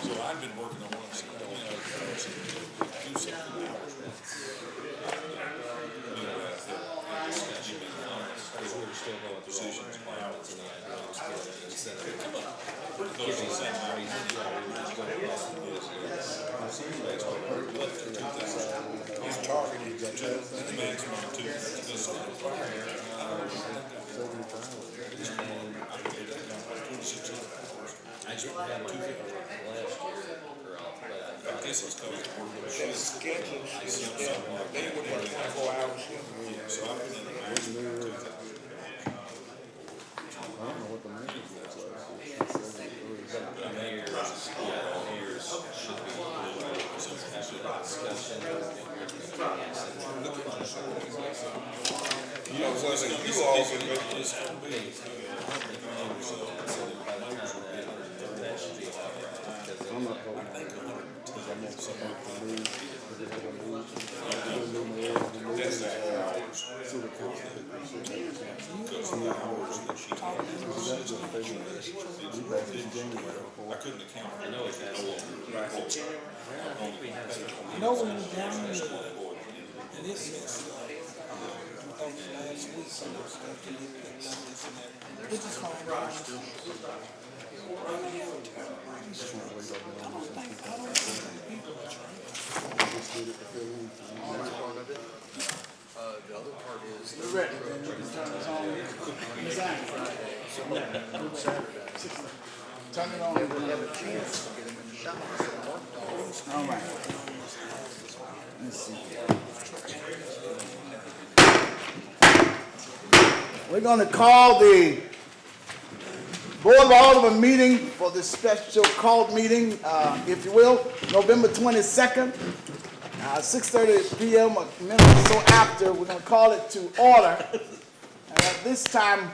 So I've been working on one, do something hours. Because we were still going through all the requirements and the items instead of giving some crazy He's targeted the maximum two. Actually, we had my last year I guess it's because That schedule, they would have 24 hours shift. so I'm putting in the maximum. I don't know what the name is. mayors should be discussion. You know, so you all can make It's gonna be. That should be I'm not holding it because I'm not supposed to leave. Because they're going to lose. That's the hours. See the council. That's just we back in January. I couldn't account for I know it's that old. No one was down here. And this is, last week, some of the stuff they did, which is fine. I don't think people are trying. The other part is We're ready, then we can turn this on. Exactly. Turn it on. we have a chance to get them in the shop. All right. Let's see. We're going to call the Board of Aldermen meeting for this special called meeting, if you will, November 22nd, 6:30 p.m., a minute or so after. We're going to call it to order. And at this time,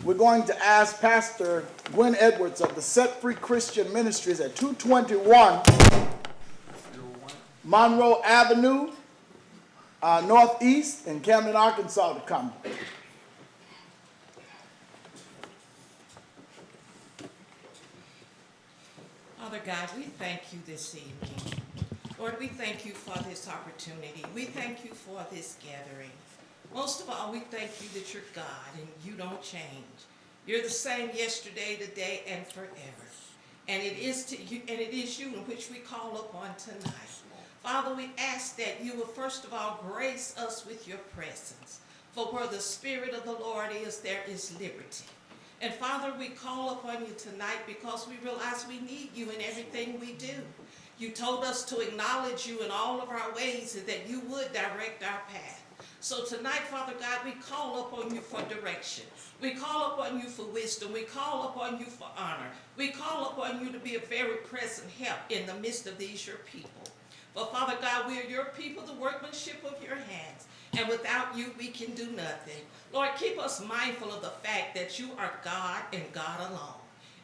we're going to ask Pastor Gwen Edwards of the Set Free Christian Ministries at 221 Monroe Avenue, Northeast in Camden, Arkansas, to come. Father God, we thank you this evening. Lord, we thank you for this opportunity. We thank you for this gathering. Most of all, we thank you that you're God and you don't change. You're the same yesterday, today, and forever. And it is you in which we call upon tonight. Father, we ask that you will first of all grace us with your presence. For where the Spirit of the Lord is, there is liberty. And Father, we call upon you tonight because we realize we need you in everything we do. You told us to acknowledge you in all of our ways and that you would direct our path. So tonight, Father God, we call upon you for direction. We call upon you for wisdom. We call upon you for honor. We call upon you to be a very present help in the midst of these your people. But Father God, we are your people, the workmanship of your hands. And without you, we can do nothing. Lord, keep us mindful of the fact that you are God and God alone.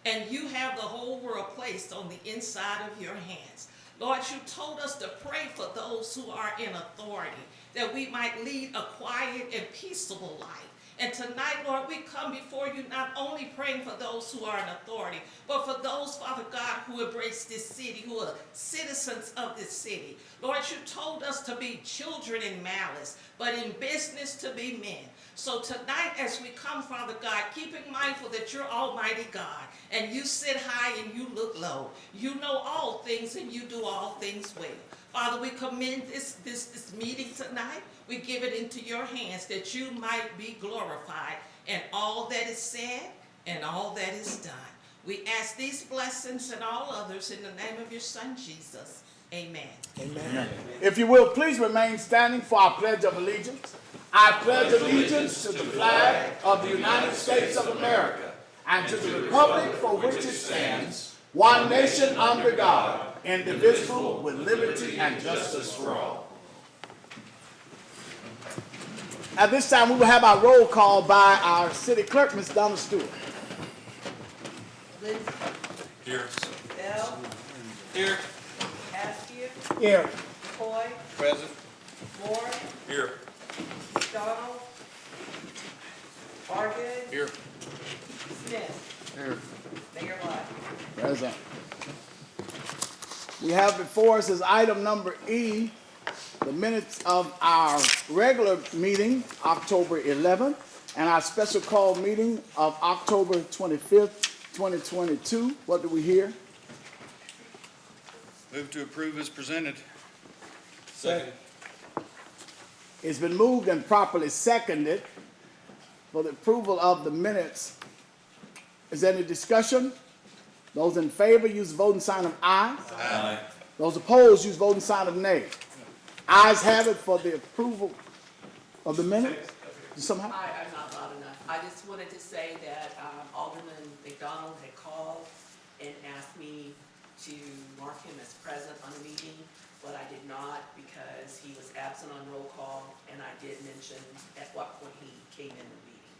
And you have the whole world placed on the inside of your hands. Lord, you told us to pray for those who are in authority, that we might lead a quiet and peaceable life. And tonight, Lord, we come before you not only praying for those who are in authority, but for those, Father God, who embrace this city, who are citizens of this city. Lord, you told us to be children in malice, but in business to be men. So tonight, as we come, Father God, keeping mindful that you're Almighty God, and you sit high and you look low. You know all things and you do all things well. Father, we commend this meeting tonight. We give it into your hands that you might be glorified in all that is said and all that is done. We ask these blessings and all others in the name of your Son, Jesus. Amen. Amen. If you will, please remain standing for our Pledge of Allegiance. I pledge allegiance to the flag of the United States of America and to the republic for which it stands, one nation under God, indivisible, with liberty and justice for all. At this time, we will have our roll call by our city clerk, Ms. Donna Stewart. Liz. Here. Bell. Here. Askew. Here. Coy. Present. Moore. Here. Donald. Arvid. Here. Smith. Here. Mayor White. Present. We have before us as item number E, the minutes of our regular meeting, October 11th, and our special call meeting of October 25th, 2022. What do we hear? Move to approve as presented. Second. It's been moved and properly seconded for the approval of the minutes. Is there any discussion? Those in favor use the voting sign of aye. Aye. Those opposed use voting sign of nay. Ayes have it for the approval of the minutes. Somehow? I'm not loud enough. I just wanted to say that Alderman McDonald had called and asked me to mark him as present on the meeting, but I did not because he was absent on roll call, and I did mention at what point he came in the meeting.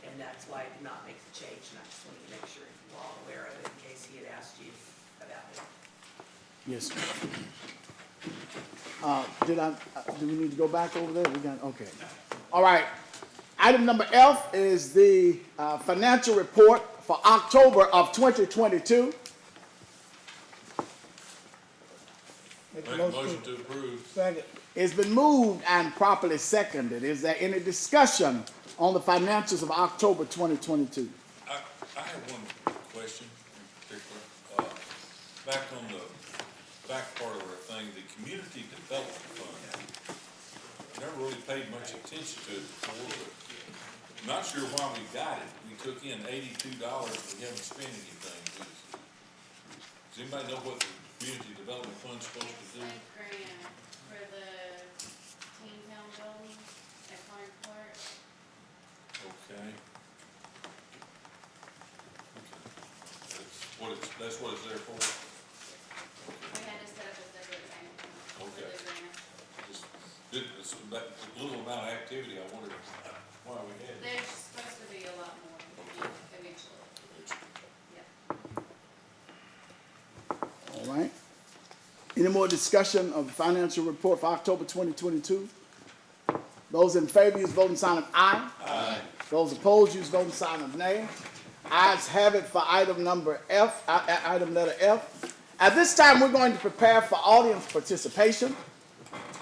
And that's why I did not make the change, and I just wanted to make sure you were all aware of it in case he had asked you about it. Yes, sir. Do we need to go back over there? We got, okay. All right. Item number F is the financial report for October of 2022. Make a motion to approve. Second. It's been moved and properly seconded. Is there any discussion on the financials of October 2022? I have one question in particular. Back on the back part of our thing, the Community Development Fund. Never really paid much attention to it before, but I'm not sure why we got it. We took in $82, we haven't spent anything. Does anybody know what the Community Development Fund's supposed to do? A grant for the Teen Town building at Clark Court. Okay. That's what it's there for? We had to set up a separate bank account for Okay. the grant. Just, it's that little amount of activity, I wondered why we had it. There's supposed to be a lot more eventually. Yeah. All right. Any more discussion of the financial report for October 2022? Those in favor use voting sign of aye. Aye. Those opposed use voting sign of nay. Ayes have it for item number F, item letter F. At this time, we're going to prepare for audience participation.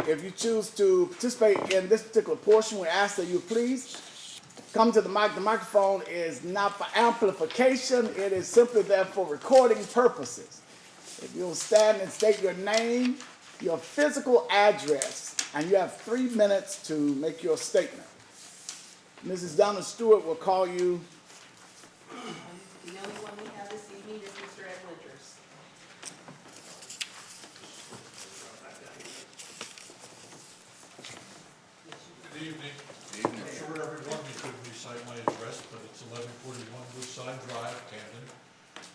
If you choose to participate in this particular portion, we ask that you please come to the mic. The microphone is not for amplification. It is simply there for recording purposes. If you'll stand and state your name, your physical address, and you have 3 minutes to make your statement. Mrs. Donna Stewart will call you. The only one we have this evening is Mr. Ed Winters. Good evening. I'm sure everyone, you couldn't recite my address, but it's 1141 Woodside Drive, Camden.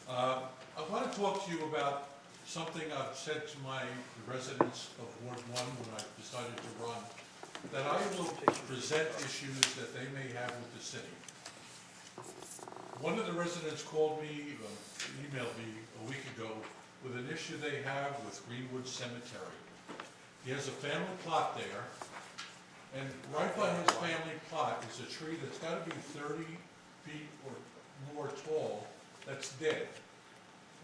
I want to talk to you about something I've said to the residents of Ward 1 when I decided to run, that I will present issues that they may have with the city. One of the residents called me, emailed me a week ago with an issue they have with Greenwood Cemetery. He has a family plot there, and right by his family plot is a tree that's got to be 30 feet or more tall that's dead.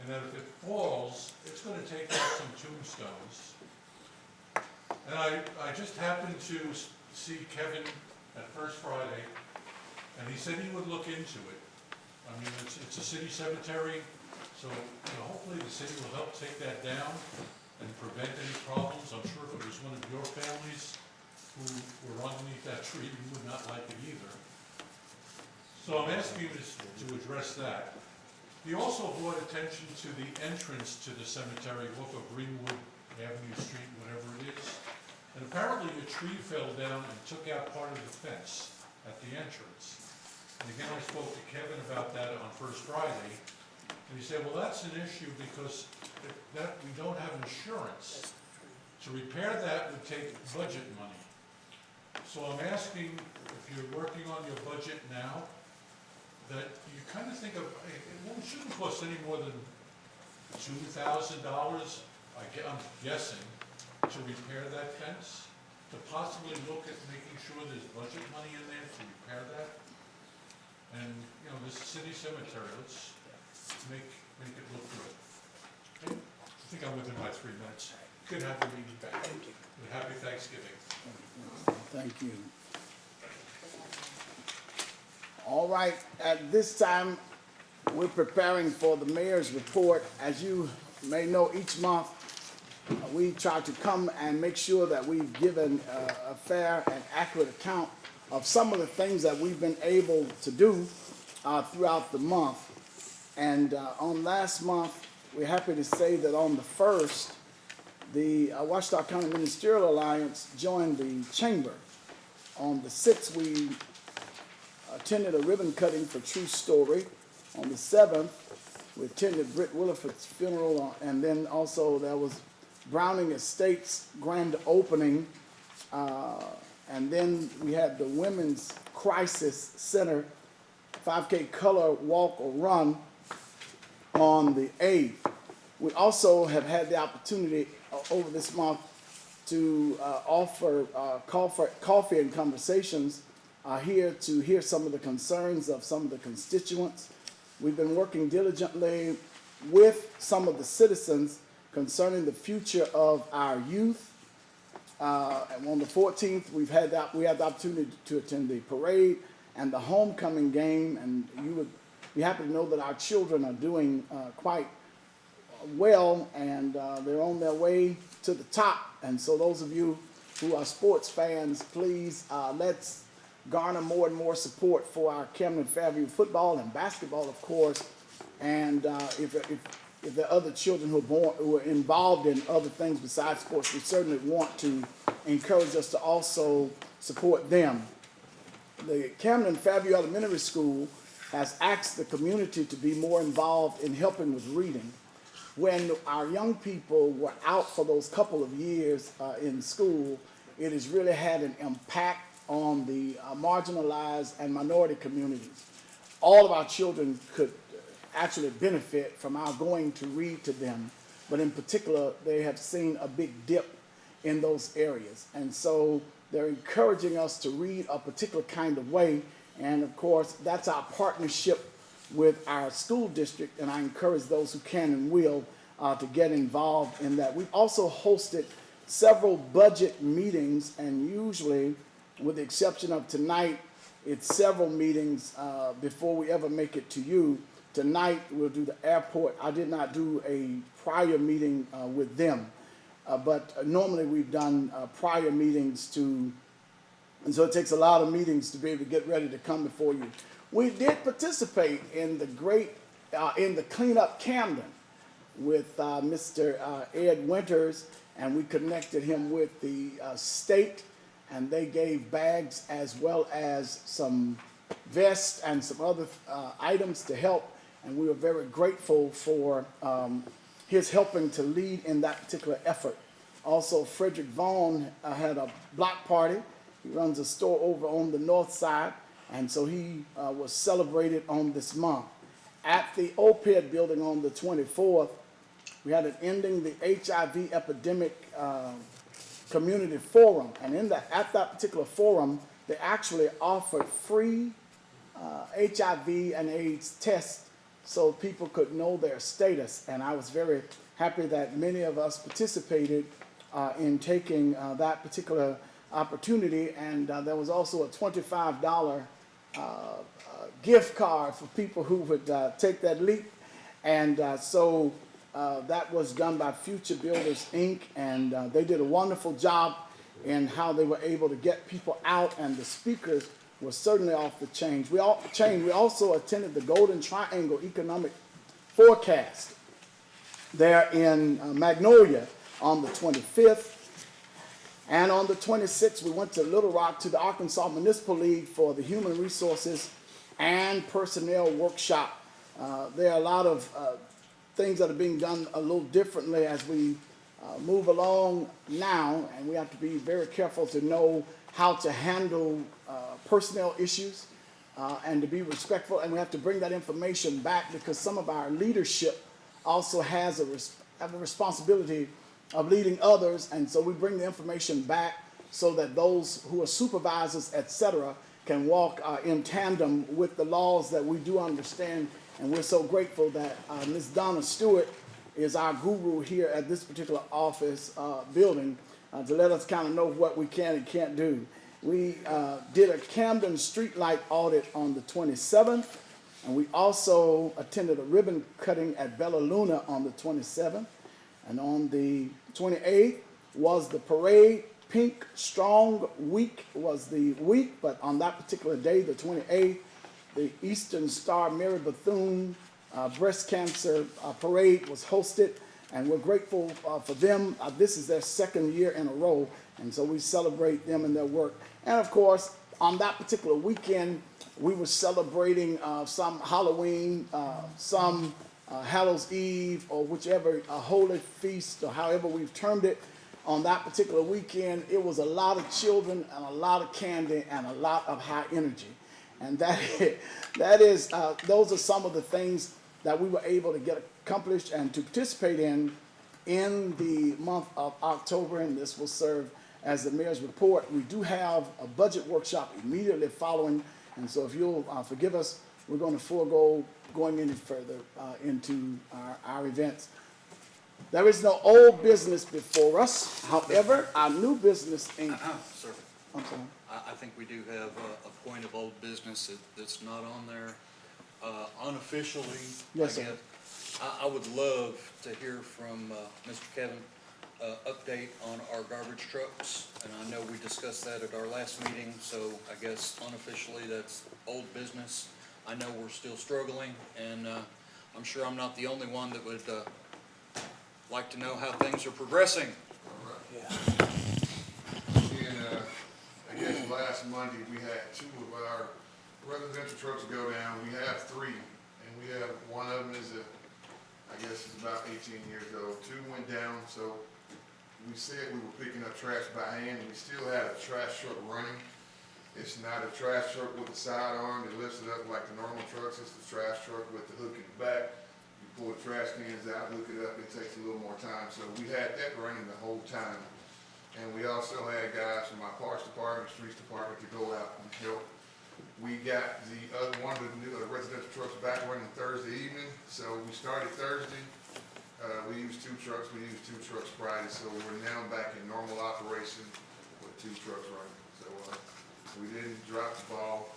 And that if it falls, it's going to take out some tombstones. And I just happened to see Kevin at First Friday, and he said he would look into it. I mean, it's a city cemetery, so hopefully the city will help take that down and prevent any problems. I'm sure if it was one of your families who were underneath that tree, you would not like it either. So I'm asking you to address that. He also brought attention to the entrance to the cemetery off of Greenwood Avenue Street, whatever it is. And apparently a tree fell down and took out part of the fence at the entrance. And again, I spoke to Kevin about that on First Friday, and he said, well, that's an issue because we don't have insurance. To repair that would take budget money. So I'm asking, if you're working on your budget now, that you kind of think of, it shouldn't cost any more than $2,000, I'm guessing, to repair that fence, to possibly look at making sure there's budget money in there to repair that. And, this city cemetery, let's make it look good. Okay? I think think I'm within my 3 minutes. You can have the meeting back. And happy Thanksgiving. Thank you. All right, at this time, we're preparing for the mayor's report. As you may know, each month, we try to come and make sure that we've given a fair and accurate account of some of the things that we've been able to do throughout the month. And on last month, we're happy to say that on the 1st, the Ouachita County Ministerial Alliance joined the chamber. On the 6th, we attended a ribbon cutting for True Story. On the 7th, we attended Britt Williford's funeral, and then also there was Browning Estates grand opening, and then we had the Women's Crisis Center 5K color walk or run on the 8th. We also have had the opportunity over this month to offer coffee and conversations here to hear some of the concerns of some of the constituents. We've been working diligently with some of the citizens concerning the future of our youth. And on the 14th, we had the opportunity to attend the parade and the homecoming game, and you would be happy to know that our children are doing quite well, and they're on their way to the top. And so those of you who are sports fans, please let's garner more and more support for our Camden Fairview football and basketball, of course. And if there are other children who are involved in other things besides sports, we certainly want to encourage us to also support them. The Camden Fairview Elementary School has asked the community to be more involved in helping with reading. When our young people were out for those couple of years in school, it has really had an impact on the marginalized and minority communities. All of our children could actually benefit from our going to read to them, but in particular, they have seen a big dip in those areas. And so they're encouraging us to read a particular kind of way, and of course, that's our partnership with our school district, and I encourage those who can and will to get involved in that. We've also hosted several budget meetings, and usually, with the exception of tonight, it's several meetings before we ever make it to you. Tonight, we'll do the airport. I did not do a prior meeting with them, but normally we've done prior meetings and so it takes a lot of meetings to be able to get ready to come before you. We did participate in the Clean Up Camden with Mr. Ed Winters, and we connected him with the state, and they gave bags as well as some vests and some other items to help, and we were very grateful for his helping to lead in that particular effort. Also, Frederick Vaughn had a block party. He runs a store over on the north side, and so he was celebrated on this month. At the OPED building on the 24th, we had an Ending the HIV Epidemic community forum, and at that particular forum, they actually offered free HIV and AIDS tests so people could know their status, and I was very happy that many of us participated in taking that particular opportunity, and there was also a $25 gift card for people who would take that leap, and so that was done by Future Builders, Inc., and they did a wonderful job in how they were able to get people out, and the speakers were certainly off the chain. We also attended the Golden Triangle Economic Forecast there in Magnolia on the 25th. And on the 26th, we went to Little Rock to the Arkansas Municipal League for the Human Resources and Personnel Workshop. There are a lot of things that are being done a little differently as we move along now, and we have to be very careful to know how to handle personnel issues and to be respectful, and we have to bring that information back because some of our leadership also have a responsibility of leading others, and so we bring the information back so that those who are supervisors, etc., can walk in tandem with the laws that we do understand, and we're so grateful that Ms. Donna Stewart is our guru here at this particular office building to let us kind of know what we can and can't do. We did a Camden streetlight audit on the 27th, and we also attended a ribbon cutting at Bella Luna on the 27th. And on the 28th was the parade. Pink Strong Week was the week, but on that particular day, the 28th, the Eastern Star Mary Bethune breast cancer parade was hosted, and we're grateful for them. This is their second year in a row, and so we celebrate them and their work. And of course, on that particular weekend, we were celebrating some Halloween, some Hallows Eve, or whichever holy feast, or however we've termed it. On that particular weekend, it was a lot of children and a lot of candy and a lot of high energy. And those are some of the things that we were able to get accomplished and to participate in the month of October, and this will serve as the mayor's report. We do have a budget workshop immediately following, and so if you'll forgive us, we're going to forego going any further into our events. There is no old business before us. However, our new business Sir, I'm sorry. I think we do have a point of old business that's not on there. Unofficially, Yes, I sir. guess, I would love to hear from Mr. Kevin, update on our garbage trucks. And I know we discussed that at our last meeting, so I guess unofficially that's old business. I know we're still struggling, and I'm sure I'm not the only one that would like to know how things are progressing. And, I guess last Monday, we had 2 of our residential trucks go down. We have 3, and we have, one of them is I guess it's about 18 years old. 2 went down, so we said we were picking up trash by hand, and we still had a trash truck running. It's not a trash truck with a sidearm that lifts it up like the normal trucks. It's the trash truck with the hook in the back. You pull the trash cans out, hook it up, it takes a little more time. So we had that running the whole time. And we also had guys from our parks department, streets department to go out and help. We got the other one of the new residential trucks back running Thursday evening. So we started Thursday. We used 2 trucks. We used 2 trucks Friday. So we're now back in normal operation with 2 trucks running. So we didn't drop the ball.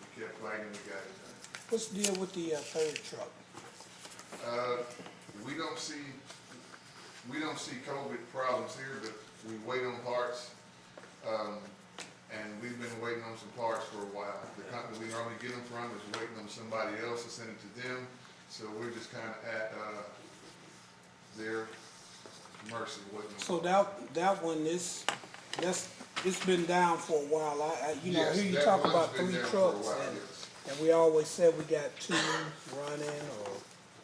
We kept fighting and we got it done. What's the deal with the third truck? We don't see COVID problems here, but we wait on parts, and we've been waiting on some parts for a while. The company we normally get them from is waiting on somebody else to send it to them, so we're just kind of at their mercy waiting. So that one is, it's been down for a while. I you know, Yes, hear you that talk one's about been 3 down for a trucks, while, and, yes. and we always said we got 2 running or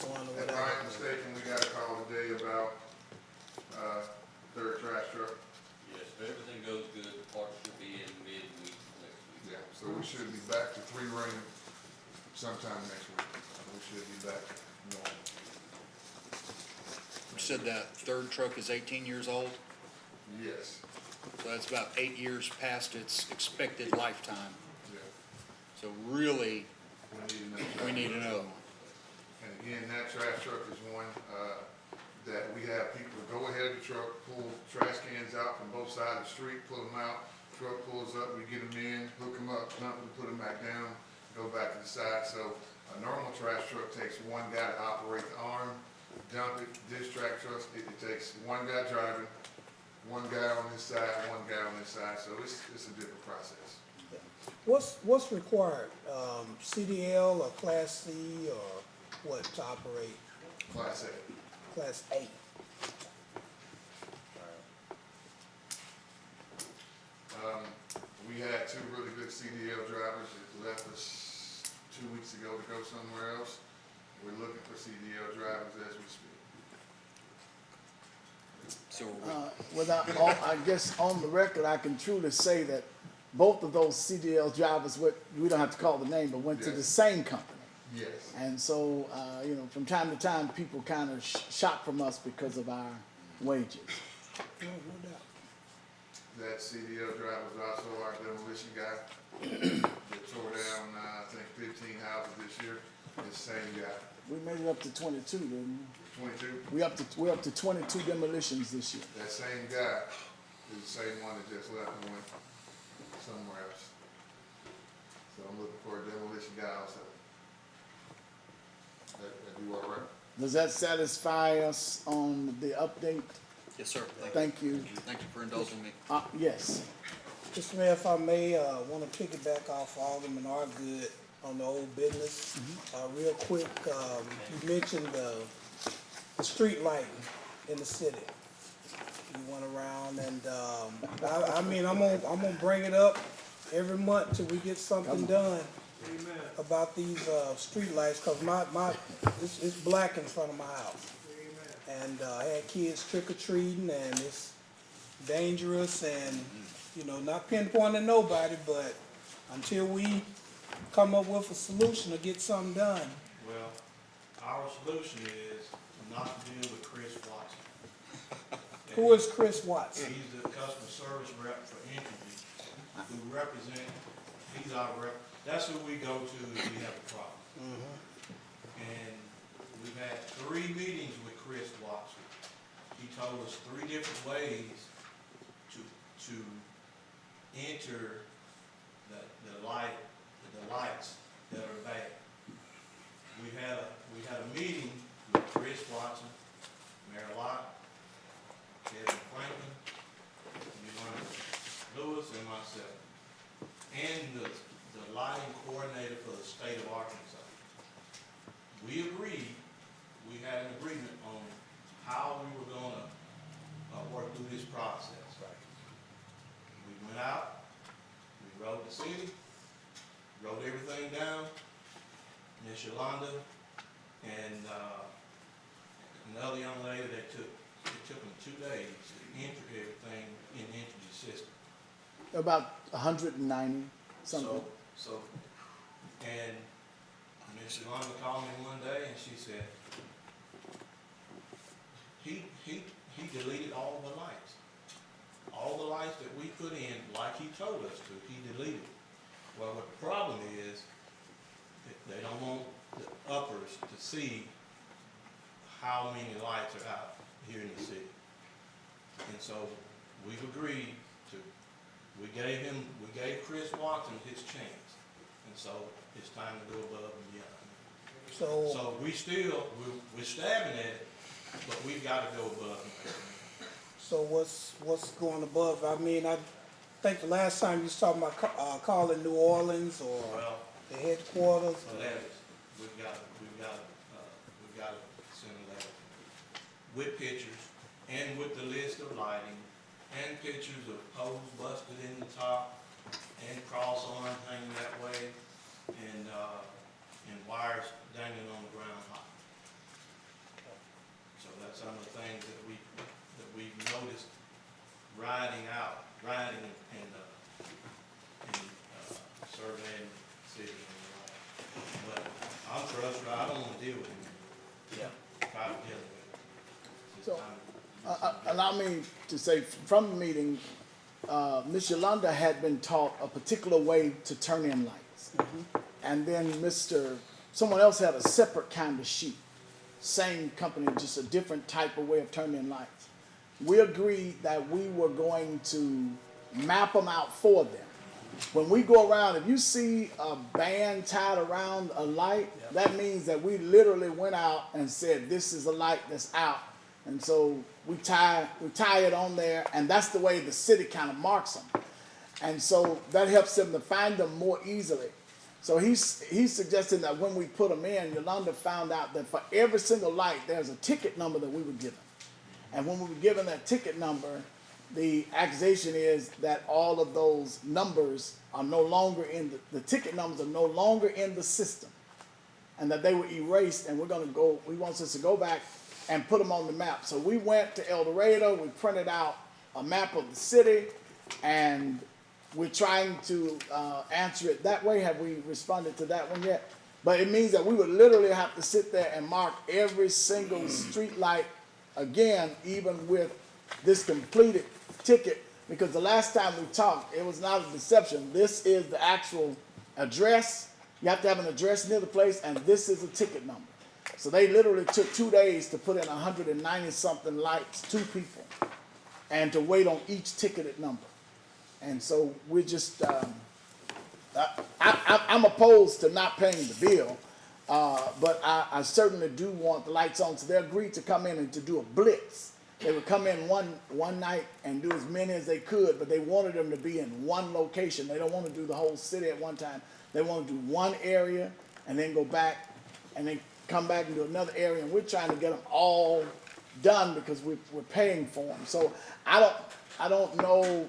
1 or If whatever. I ain't mistaken, we got a call today about, third trash truck. Yes, if everything goes good, the parts should be in mid-week next week. Yeah, so we should be back to 3 running sometime next week. We should be back normal. You said that third truck is 18 years old, Yes, so that's about 8 years past its expected lifetime. yeah. So really, We need to know. we need to know. And again, that trash truck is one, that we have people go ahead of the truck, pull trash cans out from both sides of the street, pull them out, truck pulls up, we get them in, hook them up, dump them, put them back down, go back to the side. So a normal trash truck takes 1 guy to operate the arm, dump it. This trash truck, it takes 1 guy driving, 1 guy on this side, 1 guy on this side, so it's a different process. What's required? CDL or Class C or what to operate Class A. Class A? We had 2 really good CDL drivers that left us 2 weeks ago to go somewhere else. We're looking for CDL drivers as we speak. So I guess on the record, I can truly say that both of those CDL drivers, we don't have to call the name, but went to the Yes. same company. Yes. And so, you know, from time to time, people kind of shop from us because of our wages. No doubt. That CDL driver was also our demolition guy that tore down, I think 15 houses this year. The same guy. We made it up to 22, didn't we? 22. We're up to 22 demolitions this year. That same guy is the same one that just left and went somewhere else. So I'm looking for a demolition guy also. That do all right? Does that satisfy us on the update? Yes, sir. Thank you. Thank you for indulging me. Yes. Mr. Mayor, if I may, want to piggyback off Alderman Argood on the old business. Real quick, you mentioned the street lighting in the city. You went around and, I mean, I'm gonna bring it up every month till we get something done about these, street lights, cause it's black in front of my house. And, I had kids trick or treating and it's dangerous and, you know, not pinpointing nobody, but until we come up with a solution to get something done. Well, our solution is not to deal with Chris Watson. Who is Chris Watts? He's the customer service rep for Entergy, who he's our rep, that's who we go to if we have a problem. And we've had 3 meetings with Chris Watson. He told us 3 different ways to enter the lights that are bad. We had a meeting with Chris Watson, Mayor Lott, Kevin Franklin, Yolanda Lewis, and myself, and the lighting coordinator for the state of Arkansas. We agreed, we had an agreement on how we were gonna work through this process. We went out, we wrote the city, wrote everything down, Miss Yolanda and another young lady, it took them 2 days to enter everything in the Entergy system. About 190 something. And Miss Yolanda called me one day and she said, he deleted all the lights. All the lights that we put in, like he told us to, he deleted. Well, what the problem is, they don't want the uppers to see how many lights are out here in the city. And so we've agreed to, we gave Chris Watson his chance. And so it's time to go above and beyond. So we're stabbing at it, but we've got to go above and beyond. So what's going above? I mean, I think the last time you was talking about calling New Orleans or the headquarters. Letters. We've got to send a letter with pictures and with the list of lighting and pictures of poles busted in the top and cross arms hanging that way and wires dangling on the ground high. So that's some of the things that we've noticed riding and surveying the city and the like. But I'm frustrated, I don't want to deal with him. Tired of dealing with him. So, allow me to say, from the meeting, Ms. Yolanda had been taught a particular way to turn in lights. And then someone else had a separate kind of sheet. Same company, just a different type of way of turning in lights. We agreed that we were going to map them out for them. When we go around, if you see a band tied around a light, that means that we literally went out and said, this is a light that's out. And so we tie it on there, and that's the way the city kind of marks them. And so that helps them to find them more easily. So he's suggesting that when we put them in, Yolanda found out that for every single light, there's a ticket number that we were given. And when we were given that ticket number, the accusation is that all of those numbers are no longer the ticket numbers are no longer in the system, and that they were erased, and we want us to go back and put them on the map. So we went to El Dorado, we printed out a map of the city, and we're trying to answer it that way. Have we responded to that one yet? But it means that we would literally have to sit there and mark every single street light again, even with this completed ticket, because the last time we talked, it was not a deception. This is the actual address. You have to have an address near the place, and this is a ticket number. So they literally took 2 days to put in 190-something lights, 2 people, and to wait on each ticketed number. And so we're just, I'm opposed to not paying the bill, but I certainly do want the lights on. So they agreed to come in and to do a blitz. They would come in one night and do as many as they could, but they wanted them to be in one location. They don't want to do the whole city at one time. They want to do one area and then go back and then come back and do another area. And we're trying to get them all done because we're paying for them. So I don't know.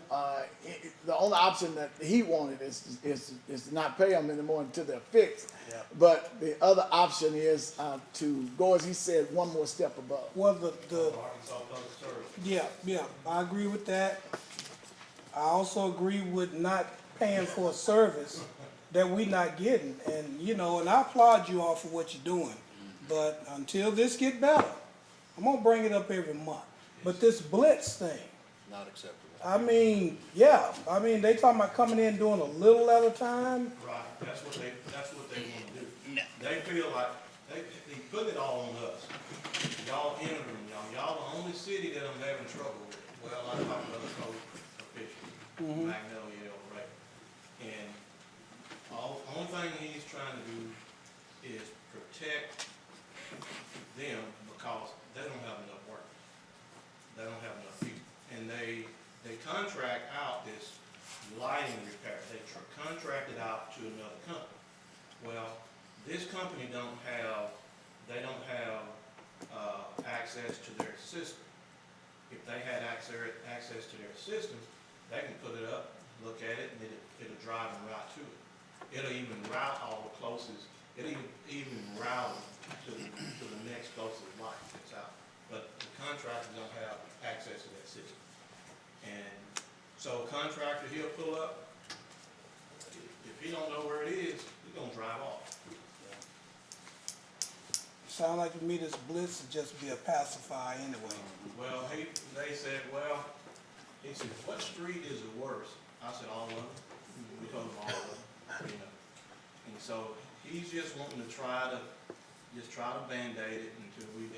The only option that he wanted is to not pay them anymore until they're fixed. Yeah. But the other option is to go, as he said, one more step above. Well, yeah, I agree with that. I also agree with not paying for a service that we're not getting. And, you know, and I applaud you all for what you're doing. But until this get better, I'm gonna bring it up every month. But this blitz thing, Not acceptable. I mean, yeah, they talking about coming in doing a little at a time. Right, that's what they wanna do. They feel like, they put it all on us. Y'all entering, y'all the only city that I'm having trouble with. Well, I talked to other code officials, Magnolia, right? And only thing he's trying to do is protect them because they don't have enough work. They don't have enough people. And they contract out this lighting repair. They contract it out to another company. Well, this company don't have access to their system. If they had access to their system, they can put it up, look at it, and it'll drive them right to it. It'll even route all the closest. It'll even route them to the next closest light that's out. But the contractor don't have access to that system. And so contractor, he'll pull up. If he don't know where it is, he's gonna drive off. Sound like to me this blitz would just be a pacifier anyway. Well, they said, he said, what street is the worst? I said, all of them. We told him all of them, you know. And so he's just wanting to try to Band-Aid it until we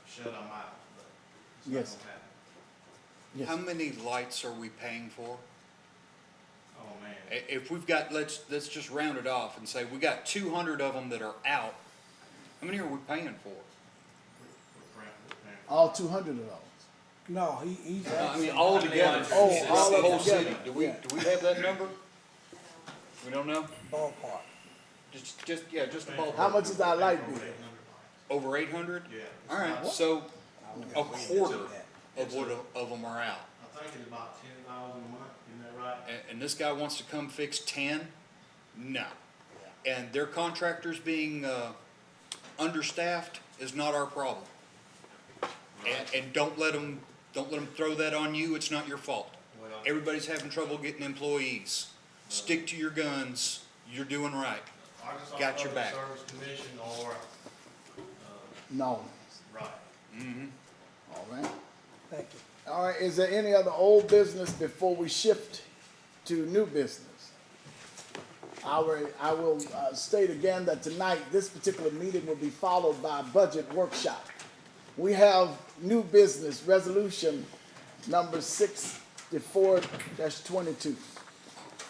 shut them out. But it's not gonna happen. Yes. How many lights are we paying for? Oh, man. If we've got, let's just round it off and say we got 200 of them that are out. How many are we paying for? All 200 of those. No, he's I mean, all together. Oh, all the of whole together. city. Do we have that number? We don't know? ballpark. Just a ballpark. How much is our light bill? Over 800? Yeah. All right, so a quarter of them are out. I think it's about 10,000 a month, isn't that right? And this guy wants to come fix 10? No. And their contractors being understaffed is not our problem. And don't let them throw that on you. It's not your fault. Well, Everybody's having trouble getting employees. Stick to your guns. You're doing right. Arkansas Got your Public back. Service Commission or, No. right. Mm-hmm. All right. Thank you. All right, is there any other old business before we shift to new business? I will state again that tonight, this particular meeting will be followed by a budget workshop. We have new business, resolution number 64-22.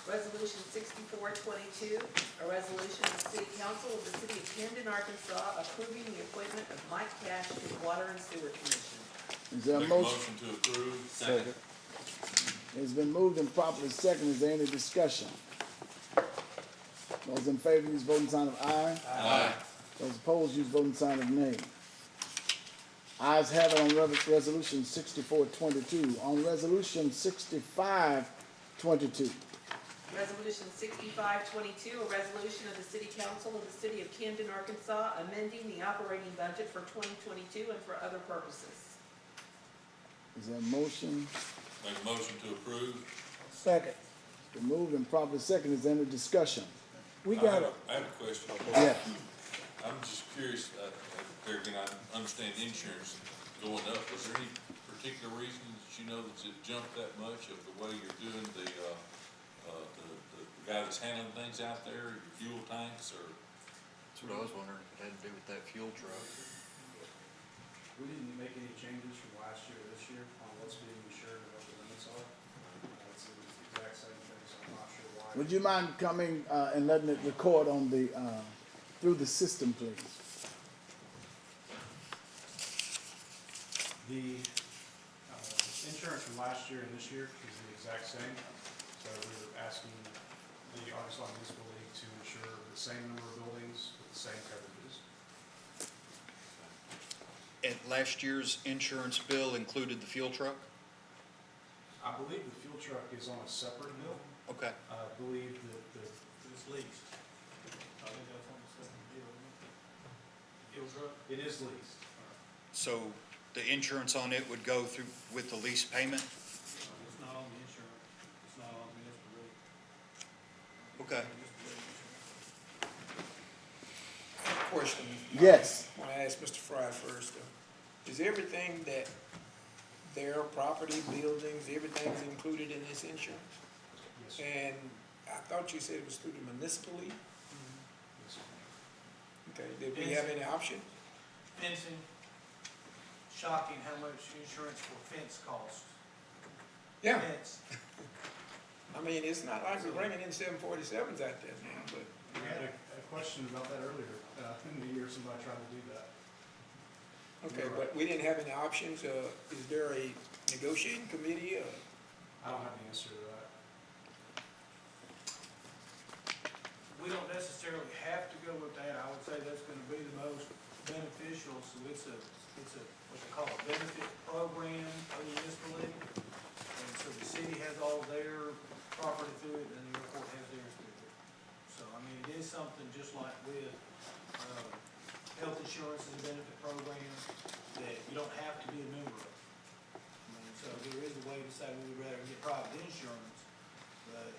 Resolution 6422, a resolution of the City Council of the City of Camden, Arkansas, approving the appointment of Mike Cash to the Water and Sewer Commission. Is there a Make a motion? motion to approve. Second. It's been moved and properly second. Is there any discussion? Those in favor use voting sign of aye. Aye. Those opposed use voting sign of nay. Ayes have it on resolution 64-22. On resolution 65-22. Resolution 6522, a resolution of the City Council of the City of Camden, Arkansas, amending the operating budget for 2022 and for other purposes. Is there a motion? Make a motion to approve. Second. It's been moved and properly second. Is there any discussion? We got it. I have a question. Yes. I'm just curious, there again, I understand insurance going up. Is there any particular reason that you know that it jumped that much of the way you're doing the guy that's handling things out there, your fuel tanks, or? what I was wondering, if it had to do with that fuel truck. We didn't make any changes from last year to this year on what's being insured and what the limits are. It's the exact same thing, so I'm not sure why. Would you mind coming and letting it record on the, through the system, please? The insurance from last year and this year is the exact same. So we were asking the Arkansas Municipal League to insure the same number of buildings with the same coverages. And last year's insurance bill included the fuel truck? I believe the fuel truck is on a separate bill. Okay. I believe that it's leased. I think that's on the second deal, isn't it? Fuel truck? It is leased. So the insurance on it would go through with the lease payment? It's not on the insurance, it's not on the municipal rate. Okay. Question. Yes. I want to ask Mr. Fry first. Is everything that their property, buildings, everything's included in this insurance? Yes, sir. And I thought you said it was through the municipal league? Yes, sir. Okay, did we have any option? Fencing, shocking how much insurance for fence costs. Yeah. Fence. I mean, it's not like we're bringing in 747s out there now, but. We had a question about that earlier, in the year, somebody tried to do that. Okay, but we didn't have any options. Is there a negotiating committee? I don't have the answer to that. We don't necessarily have to go with that. I would say that's gonna be the most beneficial, so it's a, what they call a benefit program of the municipal league. And so the city has all their property through it, and the airport has theirs through it. So, I mean, it is something just like with, health insurance is a benefit program that you don't have to be a member of. I mean, so there is a way to say we would rather get private insurance, but,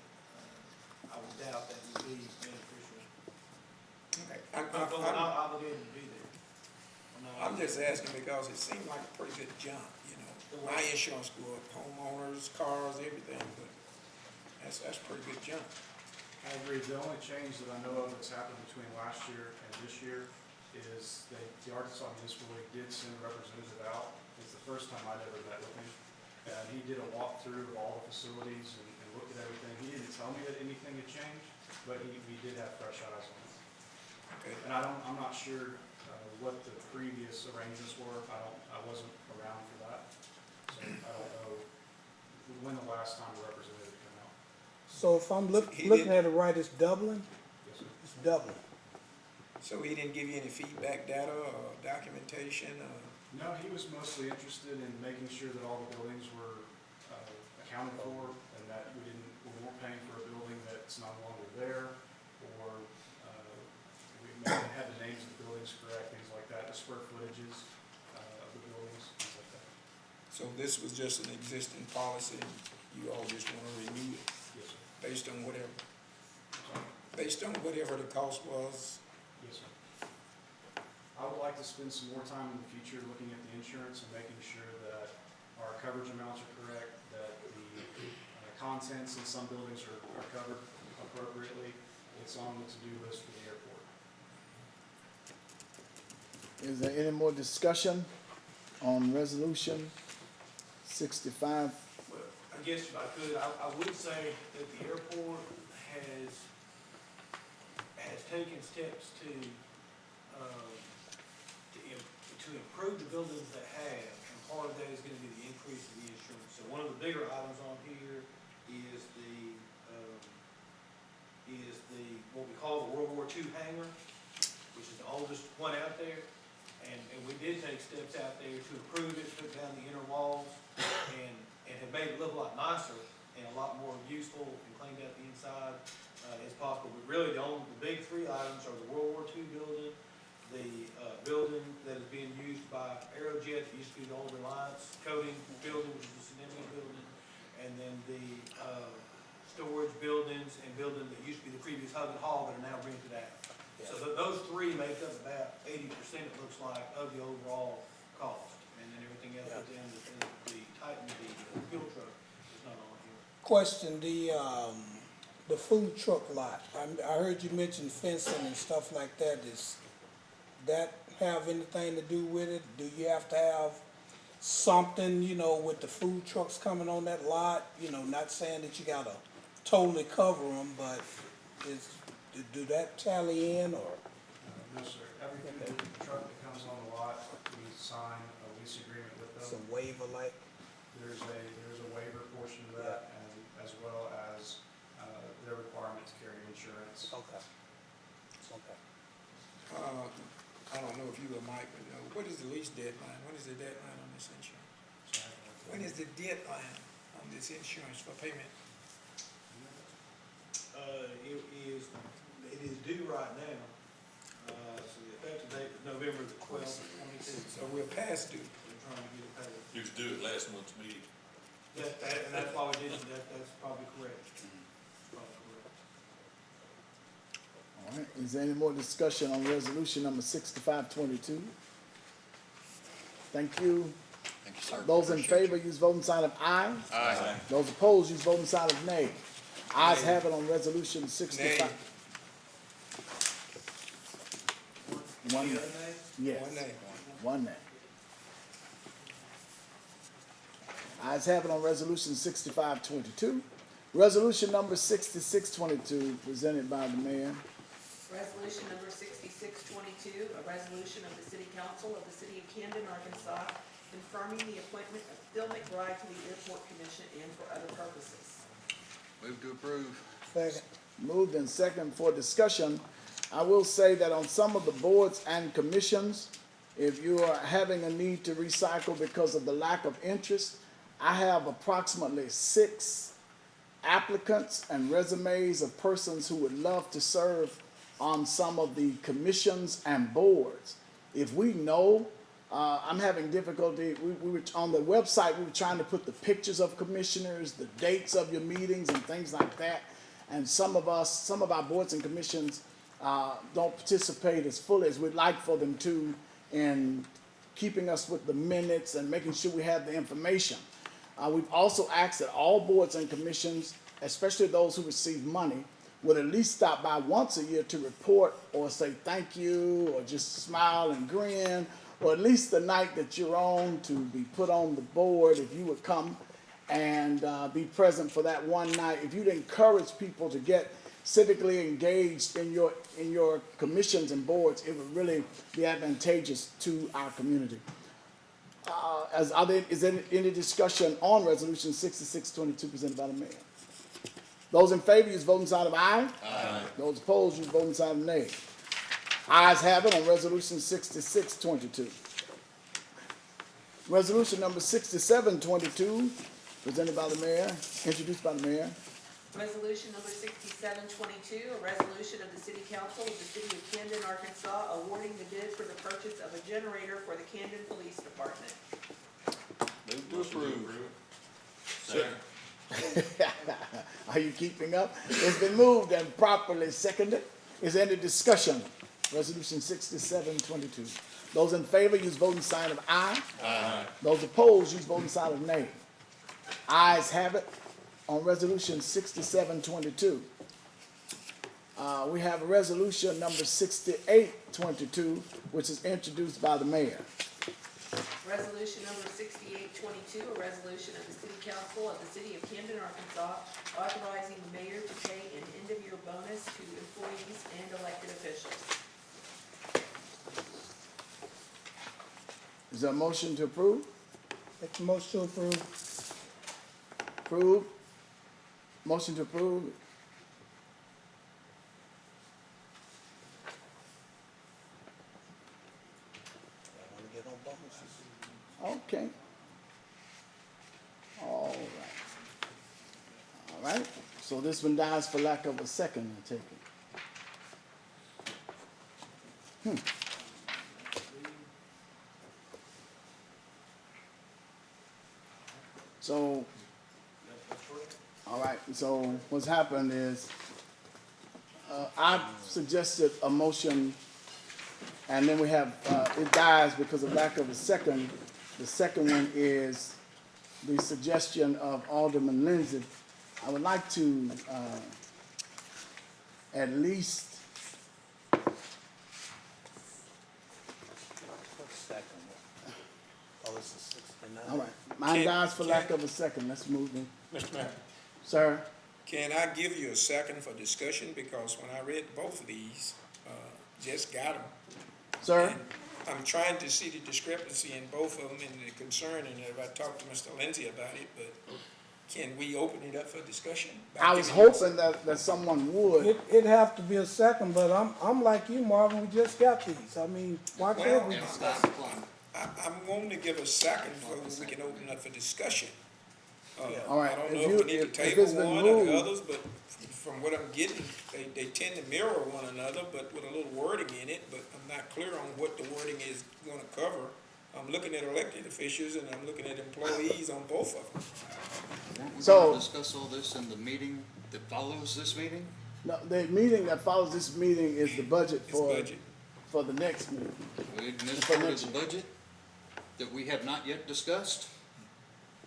I would doubt that would be beneficial. Okay. But we're not obligated to be there. I'm just asking because it seemed like a pretty good jump, you know. My insurance go up, homeowners, cars, everything, but that's a pretty good jump. I agree. The only change that I know of that's happened between last year and this year is that the Arkansas Municipal League did send a representative out. It's the first time I'd ever met with him. And he did a walkthrough of all the facilities and looked at everything. He didn't tell me that anything had changed, but he did have fresh eyes on it. Okay. And I'm not sure what the previous arrangements were. I wasn't around for that. So I don't know when the last time a representative came out. So if I'm looking at it right, it's doubling? Yes, sir. It's doubling. So he didn't give you any feedback data or documentation? No, he was mostly interested in making sure that all the buildings were accounted for and that we weren't paying for a building that's no longer there, or we had the names of the buildings correct, things like that, the square footages of the buildings, things like that. So this was just an existing policy, you all just want to renew it Yes, sir. based on whatever, Sorry. based on whatever the cost was? Yes, sir. I would like to spend some more time in the future looking at the insurance and making sure that our coverage amounts are correct, that the contents in some buildings are covered appropriately. It's on the to-do list for the airport. Is there any more discussion on resolution 65? Well, I guess if I could, I would say that the airport has taken steps to improve the buildings they have, and part of that is gonna be the increase of the insurance. So one of the bigger items on here is what we call the World War II hangar, which is the oldest one out there. And we did take steps out there to improve it, took down the inner walls, and have made it look a lot nicer and a lot more useful, and cleaned out the inside as possible. But really, the big three items are the World War II building, the building that is being used by Aerojet, that used to be the old Reliance Coating building, which is a significant building, and then the storage buildings and building that used to be the previous Huggin Hall that are now rented out. So those three make up about 80%, it looks like, of the overall cost. And then everything else at the end, the Titan, the fuel truck is not on here. Question, the food truck lot, I heard you mention fencing and stuff like that. Does that have anything to do with it? Do you have to have something, you know, with the food trucks coming on that lot? You know, not saying that you gotta totally cover them, but do that tally in, or? No, sir. Every food truck that comes on the lot, we sign a lease agreement with them. Some waiver like? There's a waiver portion to that, and as well as their requirement to carry insurance. Okay. Okay. I don't know if you or Mike would know, what is the lease deadline? When is the deadline on this insurance? When is the deadline on this insurance for payment? It is due right now. So the effective date is November the 12th, 22. So we're past due. We're trying to get it paid. You was due at last month's meeting. And that's why we didn't, that's probably correct. Probably correct. All right, is there any more discussion on resolution number 6522? Thank you. Thank you, sir. Those in favor, use voting sign of aye. Aye. Those opposed, use voting sign of nay. Ayes have it on resolution 65. Nay. One nay. Yes. One nay. One nay. Ayes have it on resolution 6522. Resolution number 6622, presented by the mayor. Resolution number 6622, a resolution of the City Council of the City of Camden, Arkansas, confirming the appointment of Phil McBride to the Airport Commission and for other purposes. Move to approve. Second. Moved and second for discussion. I will say that on some of the boards and commissions, if you are having a need to recycle because of the lack of interest, I have approximately 6 applicants and resumes of persons who would love to serve on some of the commissions and boards. If we know, I'm having difficulty, we were on the website, we were trying to put the pictures of commissioners, the dates of your meetings and things like that. And some of our boards and commissions don't participate as fully as we'd like for them to in keeping us with the minutes and making sure we have the information. We've also asked that all boards and commissions, especially those who receive money, would at least stop by once a year to report or say thank you or just smile and grin, or at least the night that you're on to be put on the board, if you would come and be present for that one night. If you'd encourage people to get civically engaged in your commissions and boards, it would really be advantageous to our community. Is there any discussion on resolution 6622 presented by the mayor? Those in favor, use voting sign of aye. Aye. Those opposed, use voting sign of nay. Ayes have it on resolution 6622. Resolution number 6722, presented by the mayor, introduced by the mayor. Resolution number 6722, a resolution of the City Council of the City of Camden, Arkansas, awarding the bid for the purchase of a generator for the Camden Police Department. Move to approve. Second. Are you keeping up? It's been moved and properly seconded. Is there any discussion? Resolution 6722. Those in favor, use voting sign of aye. Aye. Those opposed, use voting sign of nay. Ayes have it on resolution 6722. We have a resolution number 6822, which is introduced by the mayor. Resolution number 6822, a resolution of the City Council of the City of Camden, Arkansas, authorizing the mayor to pay an end-of-year bonus to employees and elected officials. Is there a motion to approve? Make the motion to approve. Approve. Motion to approve. Okay. All right. All right. So this one dies for lack of a second, I take it. So, all right, so what's happened is, I suggested a motion, and then we have, it dies because of lack of a second. The second one is the suggestion of Alderman Lindsay. I would like to at least, Oh, it's a 69. all right, mine dies for lack of a second, let's move in. Mr. Mayor, Sir, can I give you a second for discussion? Because when I read both of these, just got them. sir, I'm trying to see the discrepancy in both of them and the concern, and if I talked to Mr. Lindsay about it, but can we open it up for discussion? I was hoping that someone would. It'd have to be a second, but I'm like you, Marvin, we just got these. I mean, why can't we? I'm going to give a second so we can open up for discussion. All right, I don't if know you- if we need if to table it's been one or the moved- others, but from what I'm getting, they tend to mirror one another, but with a little wording in it, but I'm not clear on what the wording is gonna cover. I'm looking at elected officials and I'm looking at employees on both of them. Weren't we So- gonna discuss all this in the meeting that follows this meeting? No, the meeting that follows this meeting is the budget It's for, budget. for the next meeting. Isn't this part of the budget that we have not yet discussed?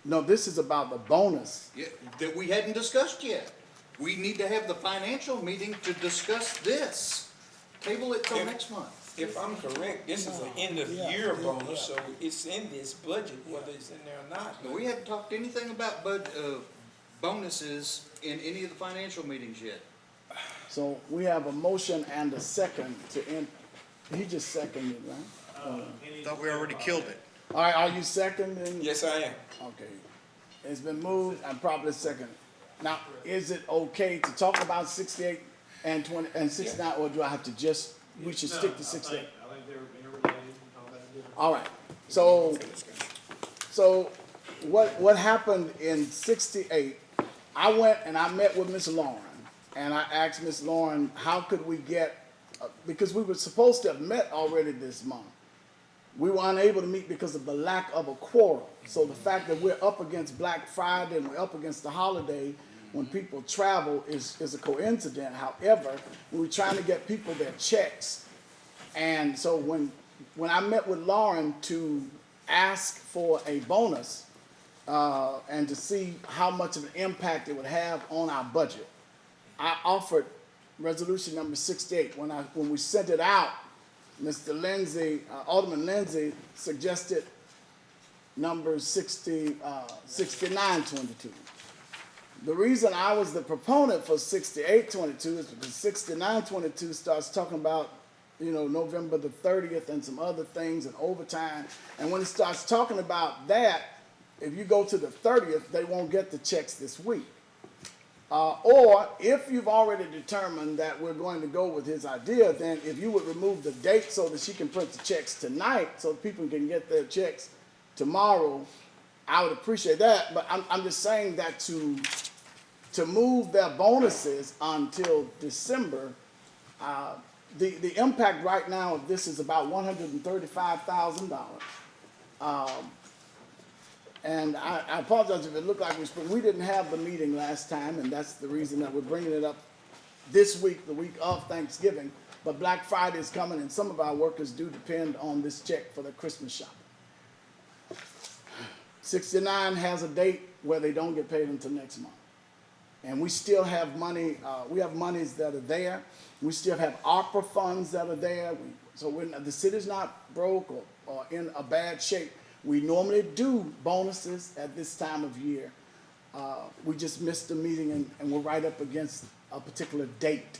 No, this is about the bonus. Yeah, that we hadn't discussed yet. We need to have the financial meeting to discuss this. Table it till next month. If I'm correct, this is an end of year bonus, so it's in this budget, whether it's in there or not. But we haven't talked anything about bonuses in any of the financial meetings yet. So we have a motion and a second to end, he just seconded, right? Thought we already killed it. All right, are you seconding? Yes, I am. Okay. It's been moved and properly seconded. Now, is it okay to talk about 68 and 20, and 69, or do I have to just, we should stick to 68? I think they're interrelated, talking about different. All right, so what happened in 68, I went and I met with Miss Lauren, and I asked Miss Lauren, how could we get, because we were supposed to have met already this month. We were unable to meet because of the lack of a quorum. So the fact that we're up against Black Friday and we're up against the holiday when people travel is a coincidence. However, we were trying to get people their checks. And so when I met with Lauren to ask for a bonus and to see how much of an impact it would have on our budget, I offered resolution number 68. When we sent it out, Mr. Lindsay, Alderman Lindsay suggested number 6922. The reason I was the proponent for 6822 is because 6922 starts talking about, November the 30th and some other things and overtime. And when it starts talking about that, if you go to the 30th, they won't get the checks this week. Or if you've already determined that we're going to go with his idea, then if you would remove the date so that she can print the checks tonight so people can get their checks tomorrow, I would appreciate that. But I'm just saying that to move their bonuses until December, the impact right now of this is about $135,000. And I apologize if it looked like we didn't have the meeting last time, and that's the reason that we're bringing it up this week, the week of Thanksgiving. But Black Friday is coming, and some of our workers do depend on this check for their Christmas shopping. 69 has a date where they don't get paid until next month. And we still have money, we have monies that are there. We still have ARPA funds that are there. So the city's not broke or in a bad shape. We normally do bonuses at this time of year. We just missed the meeting and we're right up against a particular date.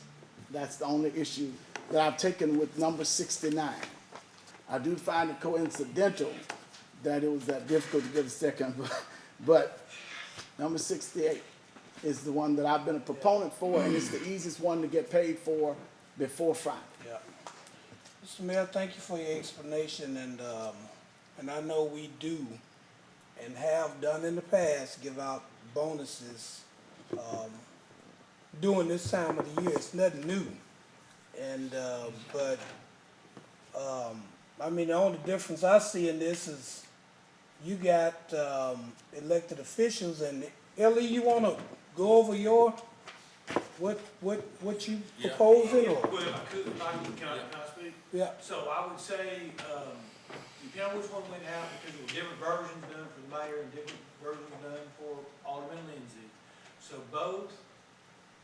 That's the only issue that I've taken with number 69. I do find it coincidental that it was that difficult to get a second, but number 68 is the one that I've been a proponent for, and it's the easiest one to get paid for before Friday. Yeah. Mr. Mayor, thank you for your explanation, and I know we do and have done in the past give out bonuses during this time of the year. It's nothing new. And I mean, the only difference I see in this is you got elected officials, and Ellie, you want to go over what you proposing? Or? Well, if I could, can I speak? Yeah. So I would say, depending on which one went out, because there were different versions done for the mayor and different versions done for Alderman Lindsay. So both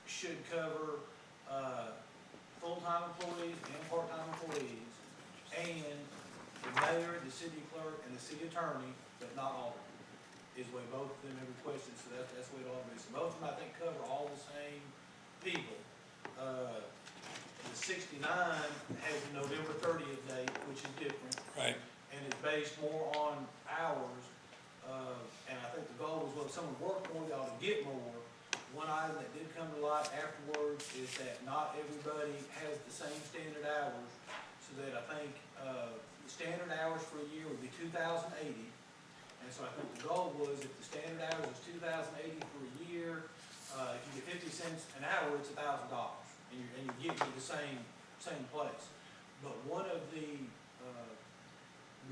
should cover full-time employees and part-time employees, and the mayor, the city clerk, and the city attorney, but not aldermen, is the way both of them have requested, so that's the way it ought to be. So both of them, I think, cover all the same people. The 69 has a November 30th date, which is different. Right. And it's based more on hours, and I think the goal was, well, if someone worked more, they ought to get more. One item that did come to light afterwards is that not everybody has the same standard hours, so that I think, the standard hours for a year would be 2,080. And so I think the goal was, if the standard hours is 2,080 for a year, if you get 50 cents an hour, it's $1,000, and you get to the same place. But one of the,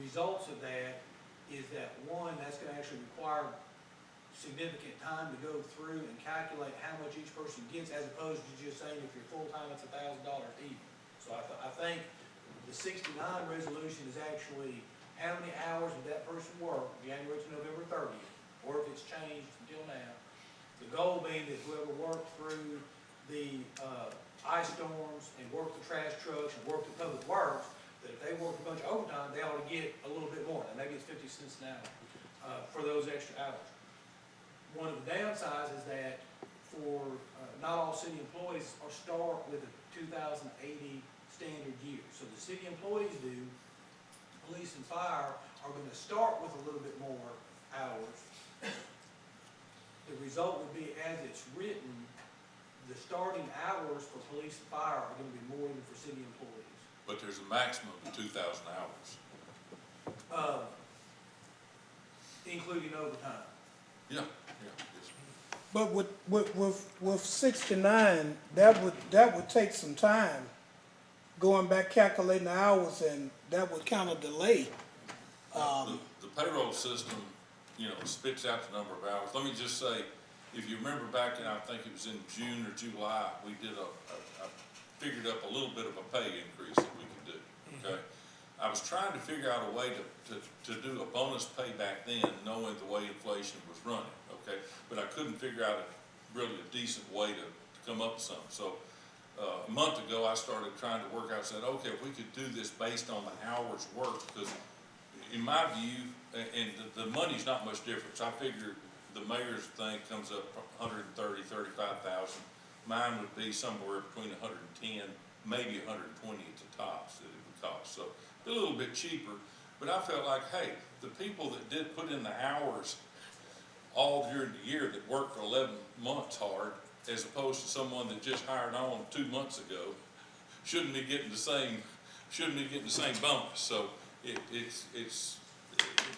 results of that is that, one, that's gonna actually require significant time to go through and calculate how much each person gets, as opposed to just saying if you're full-time, it's $1,000 even. So I think the 69 resolution is actually how many hours did that person work, January to November 30th, or if it's changed until now. The goal being that whoever worked through the ice storms and worked the trash trucks and worked the public works, that if they work a bunch of overtime, they ought to get a little bit more, and maybe it's 50 cents an hour for those extra hours. One of the downsides is that for not all city employees are start with a 2,080 standard year. So the city employees do, police and fire are going to start with a little bit more hours. The result would be, as it's written, the starting hours for police and fire are going to be more than for city employees. But there's a maximum of 2,000 hours. Including overtime. Yeah. But with 69, that would take some time, going back calculating the hours, and that would kind of delay. The payroll system, spits out the number of hours. Let me just say, if you remember back in, I think it was in June or July, we did I figured up a little bit of a pay increase that we could do, okay? I was trying to figure out a way to do a bonus pay back then, knowing the way inflation was running, okay? But I couldn't figure out really a decent way to come up with something. So a month ago, I started trying to work out, said, okay, if we could do this based on the hours worked, because in my view, and the money's not much difference. I figure the mayor's thing comes up 130, 35,000. Mine would be somewhere between 110, maybe 120 at the tops that it would cost. So a little bit cheaper, but I felt like, hey, the people that did put in the hours all during the year that worked for 11 months hard, as opposed to someone that just hired on 2 months ago, shouldn't be getting the same bonus. So it's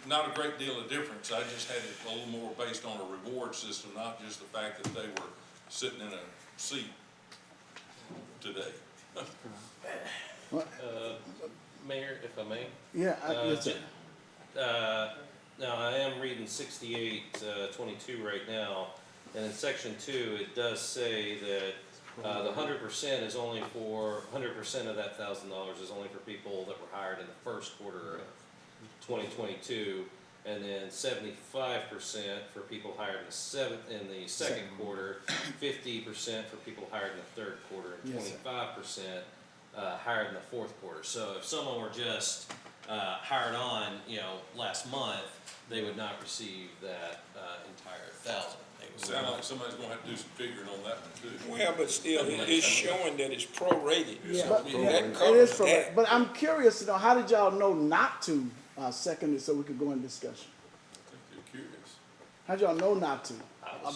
not a great deal of difference. I just had it a little more based on a reward system, not just the fact that they were sitting in a seat today. Mayor, if I may? Yeah, yes, sir. Now, I am reading 6822 right now, and in section 2, it does say that the 100% is only for, 100% of that $1,000 is only for people that were hired in the first quarter of 2022, and then 75% for people hired in the second quarter, 50% for people hired in the third quarter, and 25% hired in the fourth quarter. So if someone were just hired on, last month, they would not receive that entire 1,000. Sound like somebody's gonna have to do some figuring on that one too. Well, but still, it's showing that it's prorated. Yeah, So but, that it covers is correct. that. But I'm curious to know, how did y'all know not to second it so we could go in discussion? I think they're curious. How'd y'all know not to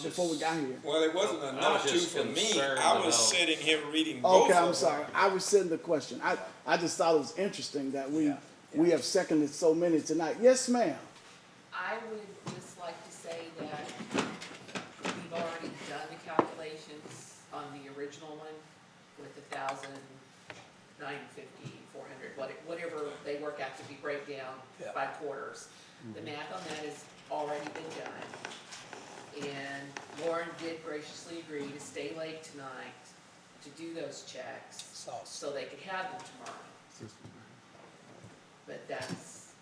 before we got here? Well, it wasn't I enough was to just for me. concerned I was about- sitting here reading both Okay, of I'm them. sorry. I rescind the question. I just thought it was interesting that we have seconded so many tonight. Yes, ma'am. I would just like to say that we've already done the calculations on the original one with 1,000, 950, 400, whatever they work out to be breakdown by quarters. The math on that has already been done. And Lauren did graciously agree to stay late tonight to do those checks so they could have them tomorrow. But that's,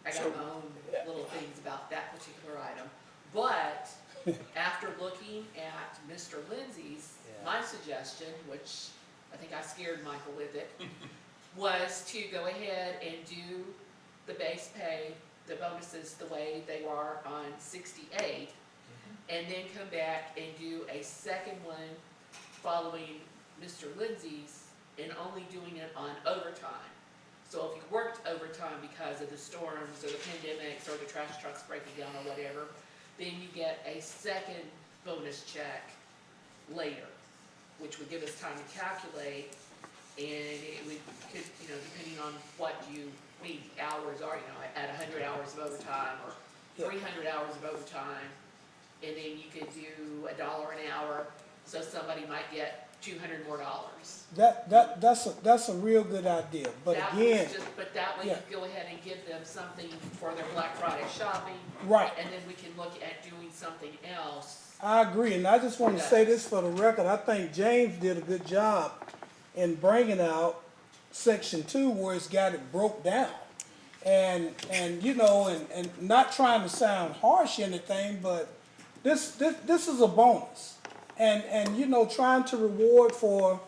I got my own little things about that particular item. But after looking at Mr. Lindsay's my suggestion, which I think I scared Michael with it, was to go ahead and do the base pay, the bonuses the way they were on 68, and then come back and do a second one following Mr. Lindsay's and only doing it on overtime. So if you worked overtime because of the storms or the pandemics or the trash trucks breaking down or whatever, then you get a second bonus check later, which would give us time to calculate, and it could, depending on what you need, hours are, at 100 hours of overtime or 300 hours of overtime, and then you could do $1 an hour, so somebody might get $200 more. That's a real good idea, but That again. was just, but that way you go ahead and give them something for their Black Friday shopping. Right. And then we can look at doing something else. I agree, and I just want to say this for the record. I think James did a good job in bringing out section 2 where it's got it broke down. And not trying to sound harsh or anything, but this is a bonus. And trying to reward for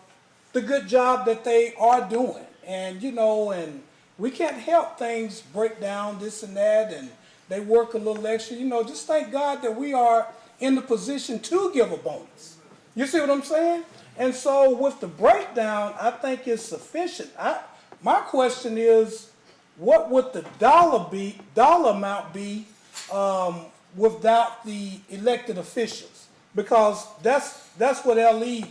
the good job that they are doing. And and we can't help things break down, this and that, and they work a little extra. Just thank God that we are in the position to give a bonus. You see what I'm saying? And so with the breakdown, I think it's sufficient. My question is, what would the dollar amount be without the elected officials? Because that's what LE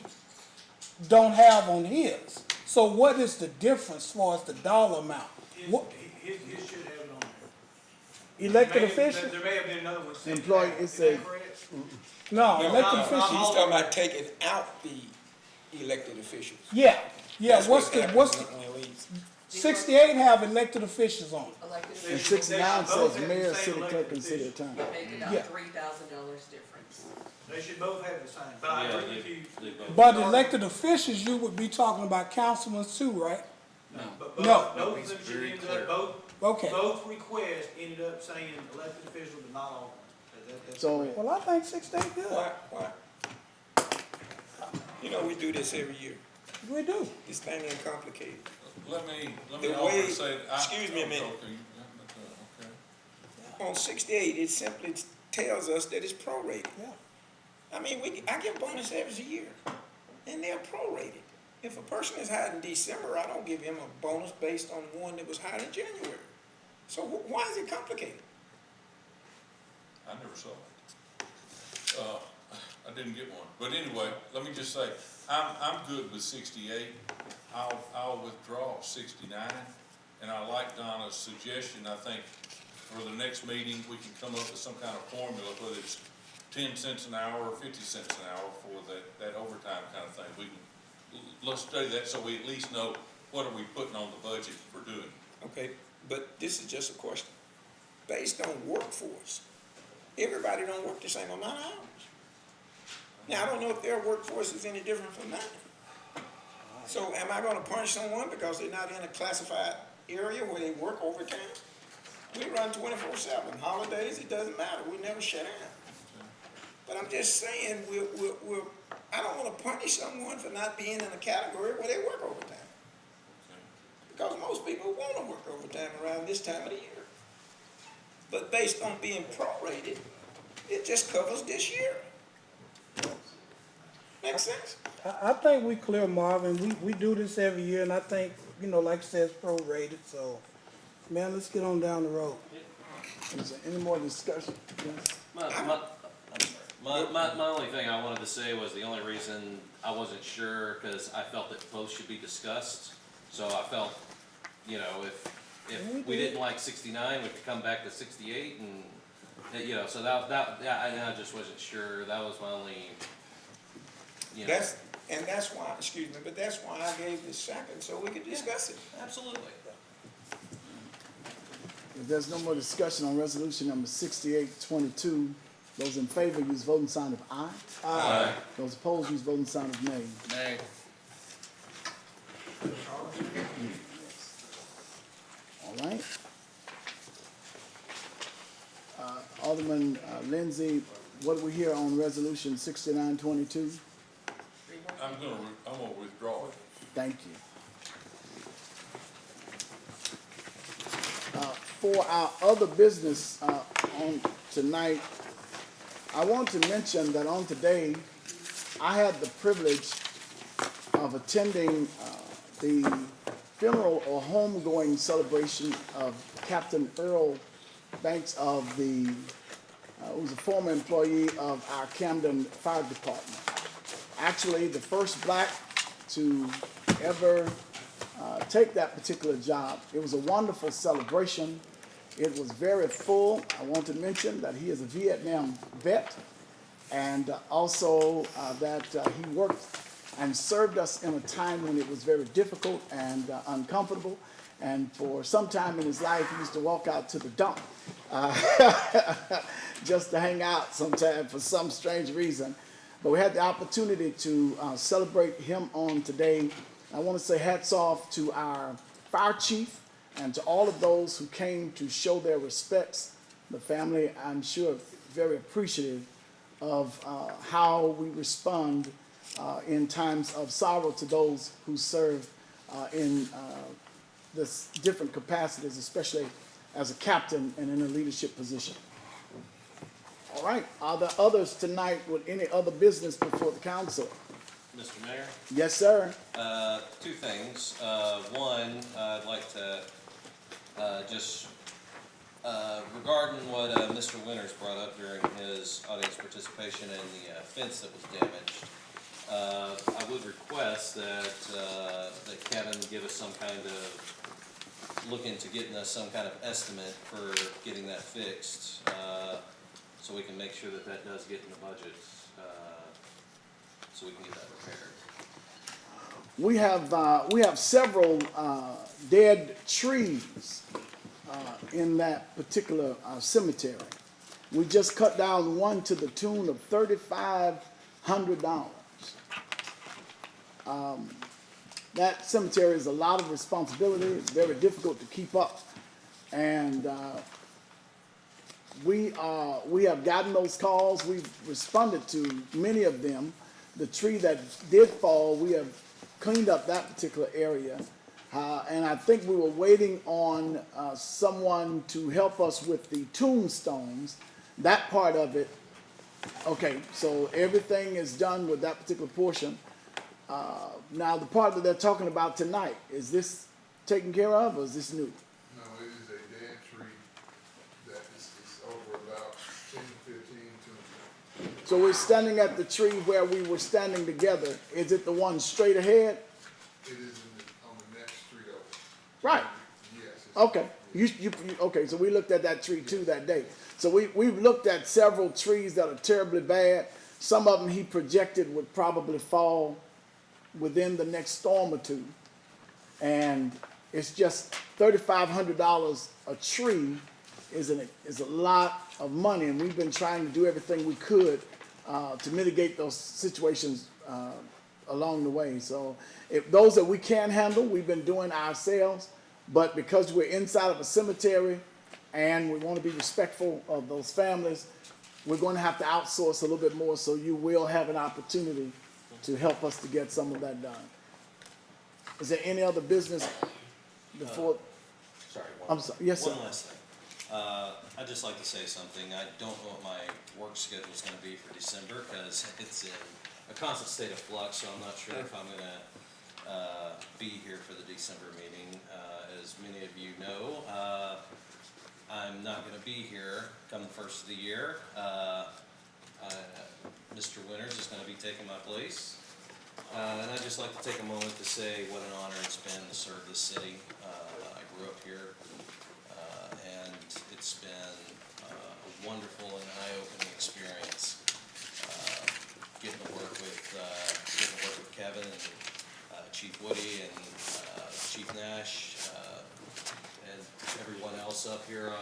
don't have on his. So what is the difference as far as the dollar amount? His should have it on there. Elected officials? There may have been another one. Employee, it says, No, elected He's officials. talking about taking out the elected officials. Yeah. That's What's the when it leaves. 68 have elected officials on it. Elected and officials 69 says mayor, city clerk, and city attorney. make about Yeah. $3,000 difference. They should both have the same, but I Yeah, agree with you. they both. But elected officials, you would be talking about councilmen too, right? But No. both of them should Very end clear. up, Okay. both requests ended up saying elected official, but not all. That's So, correct. Well, I think 68 good. Why? We do this every year. We do. This thing ain't complicated. Let me The offer way- to say. excuse me a minute. Okay. On 68, it simply tells us that it's prorated. Yeah. I mean, I give bonus every year, and they're prorated. If a person is hired in December, I don't give him a bonus based on one that was hired in January. So why is it complicated? I never saw it. I didn't get one. But anyway, let me just say, I'm good with 68. I'll withdraw 69. And I like Donna's suggestion. I think for the next meeting, we can come up with some kind of formula, whether it's 10 cents an hour or 50 cents an hour for that overtime kind of thing. Let's study that so we at least know what are we putting on the budget for doing. Okay, but this is just a question. Based on workforce, everybody don't work the same amount of hours. Now, I don't know if their workforce is any different from mine. So am I gonna punish someone because they're not in a classified area where they work overtime? We run 24/7. Holidays, it doesn't matter. We never shut down. But I'm just saying, I don't wanna punish someone for not being in a category where they work overtime. Because most people wanna work overtime around this time of the year. But based on being prorated, it just covers this year. Makes sense? I think we clear, Marvin. We do this every year, and I think, like I said, it's prorated. So, man, let's get on down the road. is there any more discussion? Yes? My only thing I wanted to say was the only reason I wasn't sure, because I felt that both should be discussed. So I felt, if we didn't like 69, we could come back to 68 and, so I just wasn't sure. That was my only, That's why, excuse me, but that's why I gave the second, so we could discuss it. Absolutely. If there's no more discussion on resolution number 6822, those in favor use voting sign of aye. Aye. Those opposed use voting sign of nay. Nay. All right. Alderman Lindsay, what do we hear on resolution 6922? I'm gonna withdraw it. Thank you. For our other business on tonight, I want to mention that on today, I had the privilege of attending the funeral or homegoing celebration of Captain Earl Banks of the, who was a former employee of our Camden Fire Department. Actually, the first black to ever take that particular job. It was a wonderful celebration. It was very full. I want to mention that he is a Vietnam vet, and also that he worked and served us in a time when it was very difficult and uncomfortable. And for some time in his life, he used to walk out to the dump just to hang out sometime for some strange reason. But we had the opportunity to celebrate him on today. I want to say hats off to our fire chief and to all of those who came to show their respects. The family, I'm sure, very appreciative of how we respond in times of sorrow to those who serve in this different capacities, especially as a captain and in a leadership position. All right, are there others tonight with any other business before the council? Mr. Mayor? Yes, sir. Two things. One, I'd like to just regarding what Mr. Winters brought up during his audience participation and the fence that was damaged. I would request that Kevin give us some kind of look into getting us some kind of estimate for getting that fixed, so we can make sure that that does get in the budget, so we can get that repaired. We have several dead trees in that particular cemetery. We just cut down one to the tune of $3,500. That cemetery is a lot of responsibility. It's very difficult to keep up, and we have gotten those calls. We've responded to many of them. The tree that did fall, we have cleaned up that particular area, and I think we were waiting on someone to help us with the tombstones. That part of it, okay, so everything is done with that particular portion. Now, the part that they're talking about tonight, is this taken care of, or is this new? No, it is a dead tree that is over about 10, 15 to. So we're standing at the tree where we were standing together. Is it the one straight ahead? It is on the next street over. Right. Yes. Okay. Okay, so we looked at that tree too that day. So we've looked at several trees that are terribly bad. Some of them he projected would probably fall within the next storm or two. And it's just $3,500 a tree is a lot of money, and we've been trying to do everything we could to mitigate those situations along the way. So if those that we can handle, we've been doing ourselves, but because we're inside of a cemetery and we want to be respectful of those families, we're going to have to outsource a little bit more, so you will have an opportunity to help us to get some of that done. Is there any other business before? Sorry. I'm sorry. Yes, sir. One last thing. I'd just like to say something. I don't know what my work schedule is going to be for December because it's in a constant state of flux, so I'm not sure if I'm going to be here for the December meeting. As many of you know, I'm not going to be here come the first of the year. Mr. Winters is going to be taking my place. And I'd just like to take a moment to say what an honor it's been to serve this city. I grew up here, and it's been a wonderful and eye-opening experience getting to work with Kevin and Chief Woody and Chief Nash and everyone else up here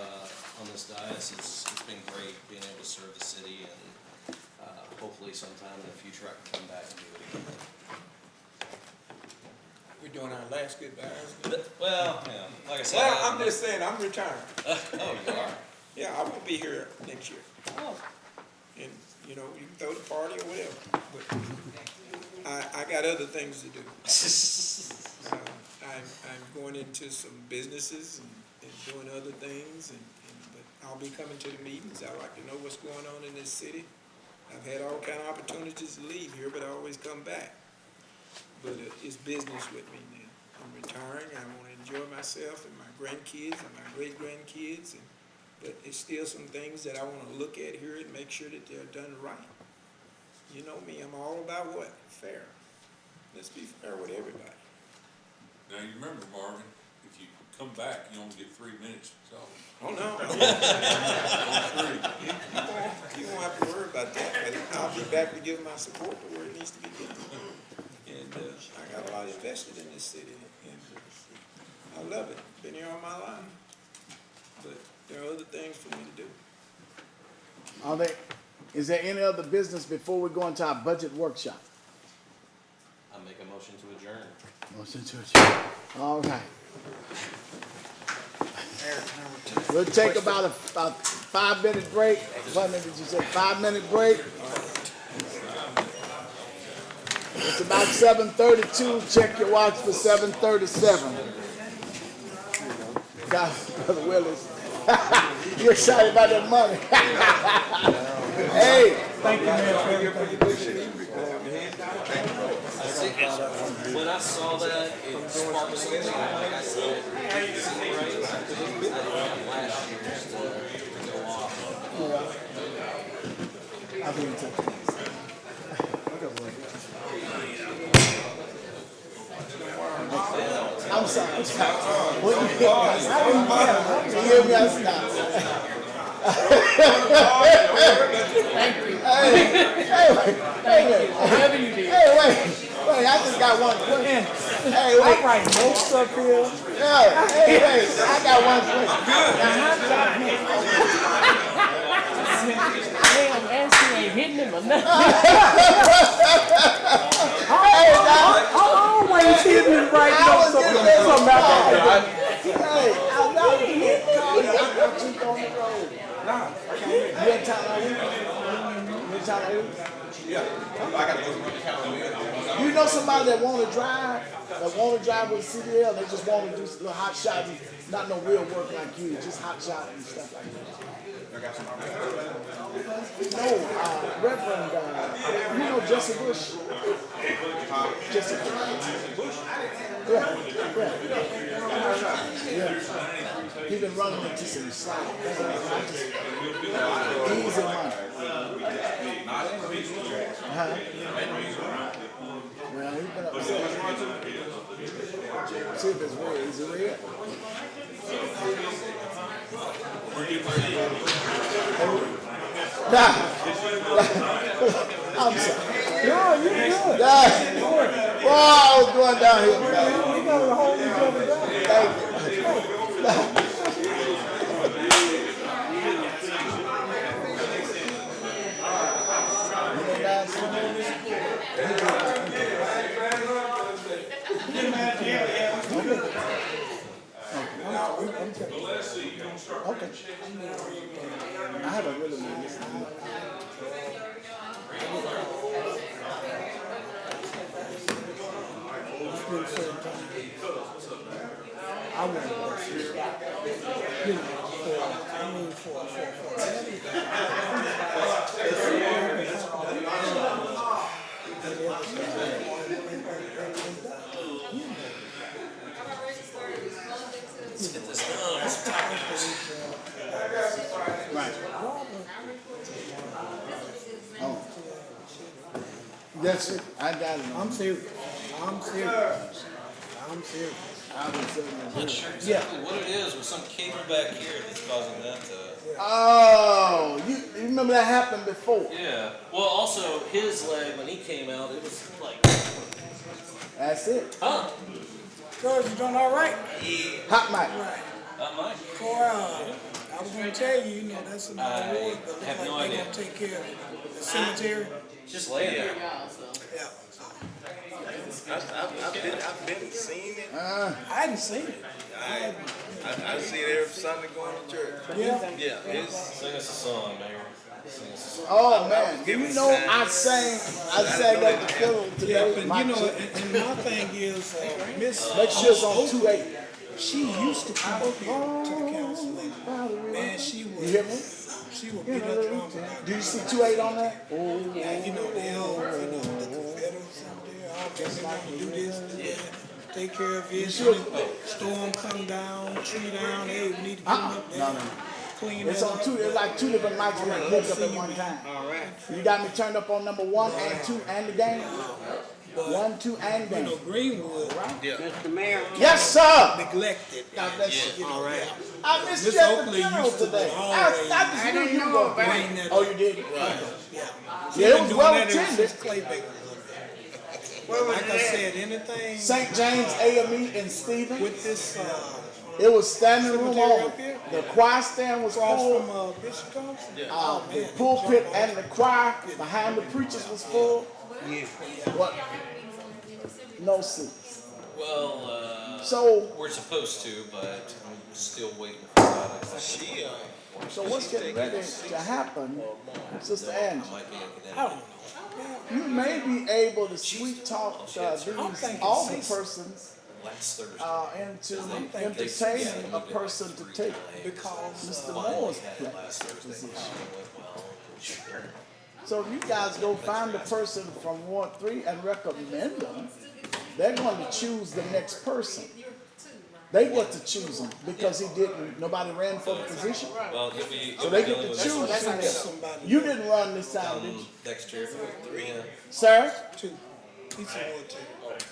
on this dais. It's been great being able to serve the city, and hopefully sometime in the future I can come back and do it again. We're doing our last goodbyes. Well, yeah, like I said. Well, I'm just saying, I'm retired. Oh, you are? Yeah, I won't be here next year. Oh. And, you know, you can throw the party or whatever, but I got other things to do. I'm going into some businesses and doing other things, but I'll be coming to the meetings. I like to know what's going on in this city. I've had all kind of opportunities to leave here, but I always come back. But it's business with me now. I'm retiring. I want to enjoy myself and my grandkids and my great-grandkids, but it's still some things that I want to look at here and make sure that they're done right. You know me, I'm all about what? Fair. Let's be fair with everybody. Now, you remember, Marvin, if you come back, you only get 3 minutes, so. Oh, no. You won't have to worry about that, but I'll be back to give my support to where it needs to be given. And I got a lot invested in this city, and I love it. Been here all my life. But there are other things for me to do. Is there any other business before we go into our budget workshop? I make a motion to adjourn. Motion to adjourn. All right. We'll take about a 5-minute break. What minute did you say? 5-minute break. It's about 7:32. Check your watch for 7:37. God, Brother Willis. You excited about that money? Hey. Thank you, man, for everything. When I saw that, it sparked something. Like I said, right? I couldn't put that on last year's to go off. All right. I'll be in touch. I'm sorry. What you think? I didn't get it. You hear me? I stopped. Wait, I just got one question. Hey, wait. I write notes up here. Yeah, hey, wait, I got one question. Damn, Nancy ain't hitting him or nothing. I'm always hitting and writing notes up here. Something about that. Hey, I'm not getting called. I'm just on the road. Nah, I can't wait. You in town all week? You in town all week? Yeah. I gotta go to the calendar. You know somebody that want to drive? That want to drive with CDL? They just want to do some little hot shots, not no real work like you, just hot shots and stuff like that. No, Reverend, you know Jesse Bush? Jesse Bush? Yeah. He's been running into some slack. Easy money. Well, he's been upset. See if it's real. Is it real? Nah. I'm sorry. No, you're good. Nah. I was going down here. We gotta hold each other down. Thank you. Okay. I have a really nice I want to work here. You know, for Right. Oh. That's it. I got it. I'm serious. I'm serious. I'm serious. I was Not sure exactly what it is with some cable back here that's causing that to. Oh, you remember that happened before? Yeah. Well, also his leg when he came out, it was like. That's it. Huh? George, you doing all right? Hot mic. Right. Mike. For, I was going to tell you, you know, that's another award, but have look no like they're idea. going to take care of the cemetery. Just laying there. Yeah. I've been seeing it. I hadn't seen it. I see it every Sunday going to church. Yeah. Yeah, it's. Sing us a song, Mayor. Sing us a Oh, man, you know, I sang at the funeral today. But My you know, chick- and my thing is, Miss Make sure it's on 2-8. she used to come up here to the council. Man, You hear me? she would beat her drum. Do you see 2-8 on that? Yeah, you know, the Confederates out there, all this, they want to do this, that, take care of it. Storm come down, tree down, hey, we need to get them up there. No. Clean It's that on up. two, it's like two different mics we can pick up at one time. You got me turned up on number 1 and 2 and the game? 1, 2, and You know, game. Greenwood, Mr. Mayor. Yes, sir. neglected. God bless you. All right. I missed Miss you at the Oakley funeral used to today. always- I just knew you were going. Bring that Oh, up. you did? Yeah. Yeah, it was Been well doing that ever attended. since Clay Baker was up there. Like I said, anything St. James AME in Stephen. with this, It was standing room cemetery only. up here? The choir stand was across full. from, Bishop Thompson? The pulpit and the choir behind the preachers was full. Yeah. What? No seats. Well, So, we're supposed to, but I'm still waiting for that. so what's getting ready to happen, Sister Angie? Might be I don't know. You may be able to sweet talk all the persons last Thursday. into entertaining a person to take Mr. Moore's position. So if you guys go find a person from Ward 3 and recommend them, they're going to choose the next person. They get to choose him because he didn't, nobody ran for the position. Well, you'll be, So you'll they be get dealing to with choose. You didn't run this time, did you? next year. Yeah. Sir? Two. He's in Ward 2.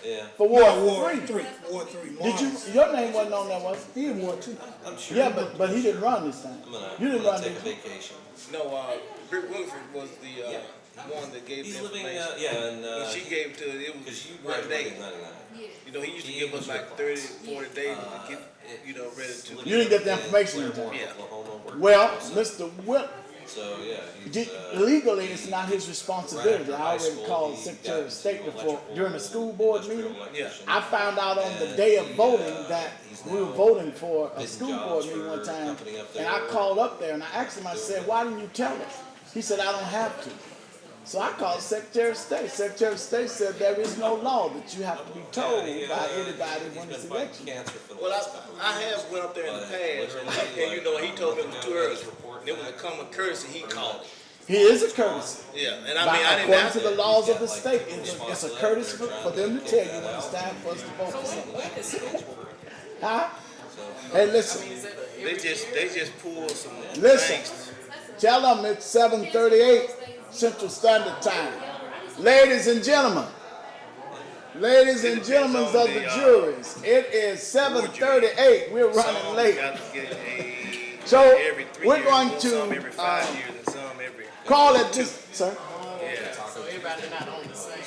Yeah. For Ward 3? Ward 3. Did you, your name wasn't on there, was it? He in Ward 2. I'm sure. Yeah, but he didn't run this time. You didn't run take a this. vacation. No, Britt Williford was the one that gave He's the living, information. yeah, and, When she gave it to it was because you one graduated day. in 99. You know, he used to give us like 30, 40 days to get, you know, ready to. You didn't get the information in time. Yeah. Well, Mr. Whip, So, yeah, he's, legally, it's not his responsibility. I already called the Secretary of State before, during the school board meeting. Yeah. I found out on the day of voting that we were voting for a school board meeting one time. And I called up there and I asked him, I said, why didn't you tell us? He said, I don't have to. So I called Secretary of State. Secretary of State said there is no law that you have to be told by anybody when it's election. Well, I have went up there in the past, and you know, he told me it was too early. And it was a common courtesy, he called it. He is a courtesy. Yeah, and I mean, I didn't According have to the laws of the state, it's a courtesy for them to tell you when it's time for us to vote for something. Huh? Hey, listen. They just pulled some Listen. things. Tell them it's 7:38 Central Standard Time. Ladies and gentlemen. Ladies and gentlemen of the juries, it is 7:38. We're running late. So we're going to call it this, sir.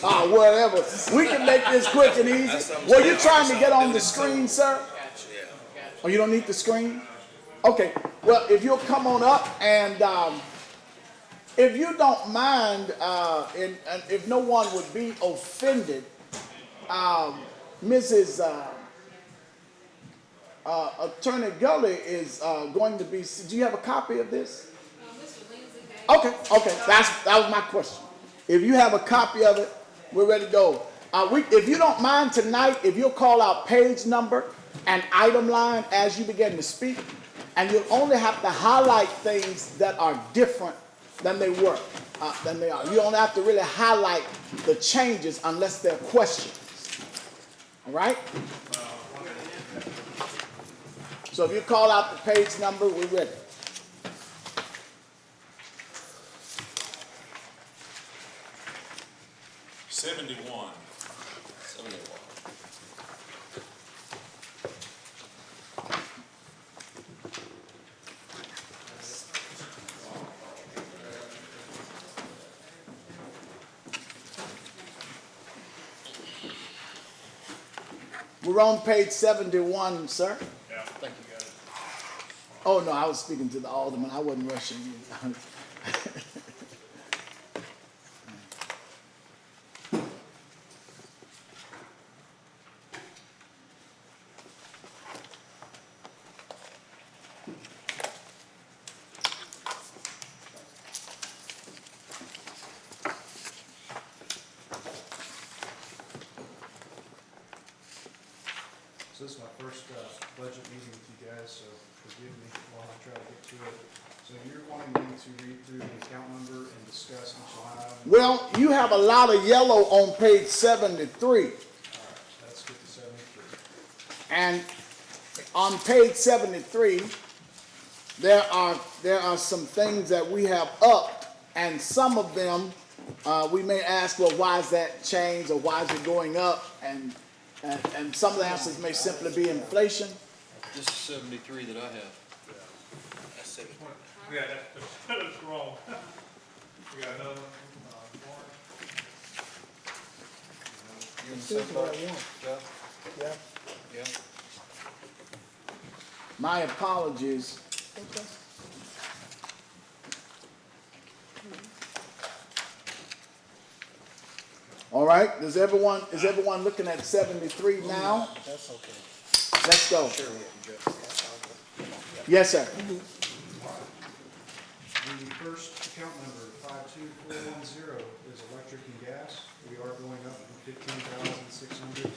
Ah, whatever. We can make this quick and easy. Were you trying to get on the screen, sir? Oh, you don't need the screen? Okay. Well, if you'll come on up and if you don't mind, and if no one would be offended, Mrs. Attorney Gully is going to be. Do you have a copy of this? Okay. That was my question. If you have a copy of it, we're ready to go. If you don't mind tonight, if you'll call out page number and item line as you begin to speak, and you'll only have to highlight things that are different than they were, than they are. You don't have to really highlight the changes unless they're questions. All right? So if you call out the page number, we're ready. '71. We're on page 71, sir. Yeah, thank you, guys. Oh, no, I was speaking to the alderman. I wasn't rushing you. So this is my first budget meeting with you guys, so forgive me while I try to get to it. So you're wanting me to read through the account number and discuss each line item? Well, you have a lot of yellow on page 73. All right, let's get to 73. And on page 73, there are some things that we have up, and some of them we may ask, well, why is that changed or why is it going up? And some of the answers may simply be inflation. This is 73 that I have. That's 73. Yeah, that's wrong. We got another one, Warren? You in the Here's same what I boat, want. Jeff? Yeah. Yeah. My apologies. Okay. All right, is everyone looking at 73 now? That's okay. Let's go. Sure, Jeff. Yes, sir. The first account number, 52410, is electric and gas. We are going up from $15,600 to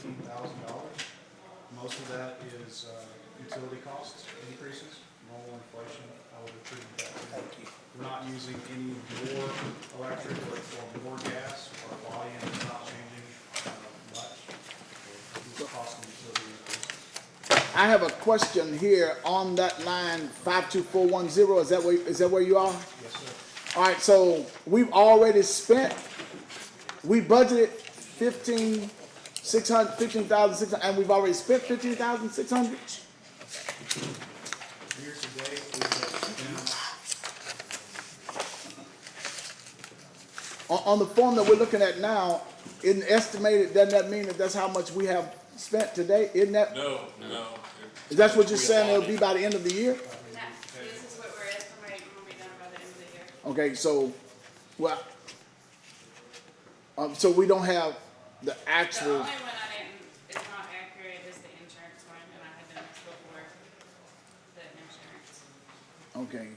$18,000. Most of that is utility costs increases, normal inflation. I would attribute that to. Thank you. We're not using any more electric or more gas. Our volume is not changing much. The cost of utility increases. I have a question here on that line 52410. Is that where you are? Yes, sir. All right, so we've already spent. We budgeted 15,600, and we've already spent 15,600. Year to date, we have spent On the form that we're looking at now, isn't estimated, doesn't that mean that that's how much we have spent today? Isn't that, No. is that what you're saying it'll be by the end of the year? No, this is what we're estimating will be done by the end of the year. Okay, so, well, so we don't have the The actual, only one is not accurate is the insurance one, and I had done this before, the insurance. okay.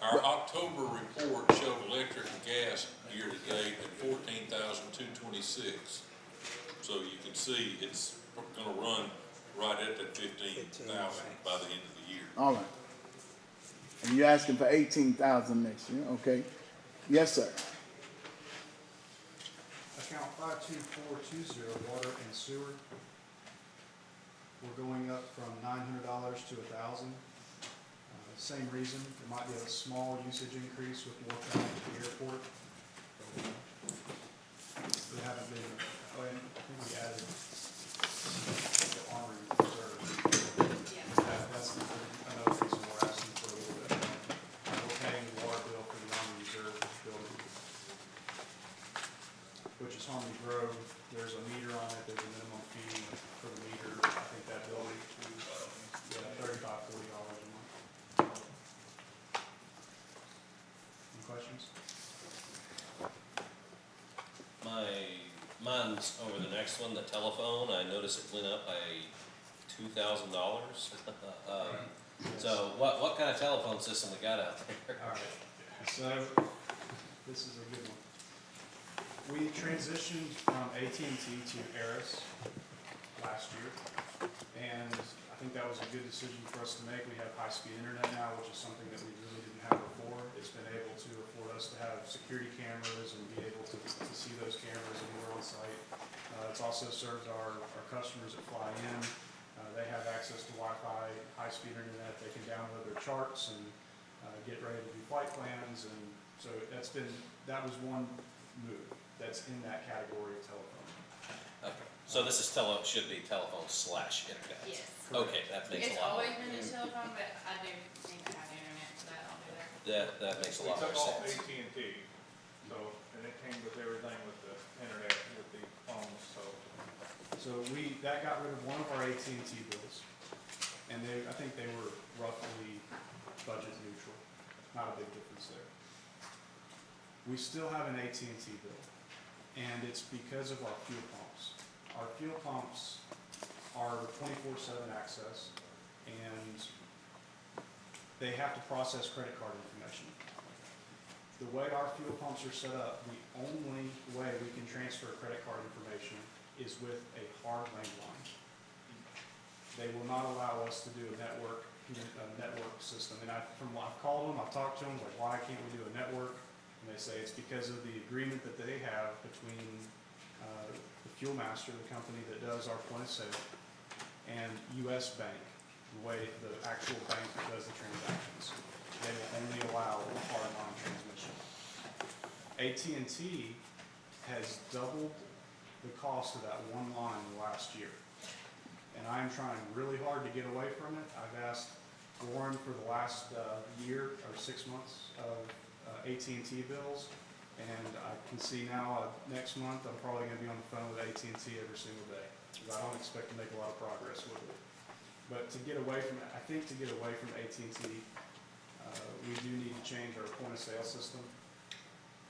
Our October report showed electric and gas year-to-date at 14,226. So you can see it's gonna run right at that 15,000 by the end of the year. All right. And you're asking for 18,000 next year, okay? Yes, sir. account 52420, water and sewer. We're going up from $900 to $1,000. Same reason, there might be a small usage increase with more traffic at the airport. We haven't been, I think we added the armory reserve. That's another reason we're asking for a little bit more. We're paying the water bill for the armory reserve building, which is Harmony Grove. There's a meter on it, there's a minimum fee for the meter. I think that building is $35, $40 a month. Any questions? Mine's over the next one, the telephone. I noticed it went up by $2,000. So what kind of telephone system we got out there? All right, so this is a good one. We transitioned from AT&T to Aris last year, and I think that was a good decision for us to make. We have high-speed internet now, which is something that we really didn't have before. It's been able to afford us to have security cameras and be able to see those cameras anywhere on site. It's also served our customers that fly in. They have access to Wi-Fi, high-speed internet. They can download their charts and get ready to do flight plans. And so that was one move that's in that category of telephone. Okay. So this is should be telephone/internet. Yes. Okay, that makes It's a lot. always been a telephone, but I do need to have internet, so that'll do that. That makes a lot more We took off sense. AT&T, so, and it came with everything with the internet, with the phones, so. So that got rid of one of our AT&T bills, and I think they were roughly budget neutral, not a big difference there. We still have an AT&T bill, and it's because of our fuel pumps. Our fuel pumps are 24/7 access, and they have to process credit card information. The way our fuel pumps are set up, the only way we can transfer credit card information is with a hard landline. they will not allow us to do a network system. And I've called them, I've talked to them, like, why can't we do a network? And they say it's because of the agreement that they have between the Fuel Master, the company that does our point of sale, and US Bank, the actual bank that does the transactions. They will only allow hardline transmission. AT&T has doubled the cost of that one line in the last year. And I'm trying really hard to get away from it. I've asked Warren for the last year or 6 months of AT&T bills, and I can see now next month I'm probably going to be on the phone with AT&T every single day, because I don't expect to make a lot of progress with it. But to get away from it, I think to get away from AT&T, we do need to change our point of sale system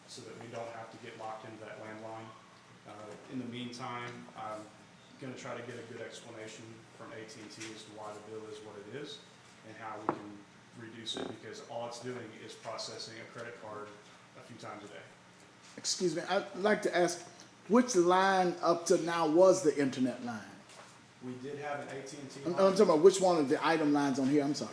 so that we don't have to get locked into that landline. In the meantime, I'm going to try to get a good explanation from AT&T as to why the bill is what it is and how we can reduce it, because all it's doing is processing a credit card a few times a day. Excuse me, I'd like to ask, which line up to now was the internet line? We did have an AT&T I'm line. talking about which one of the item lines on here, I'm sorry.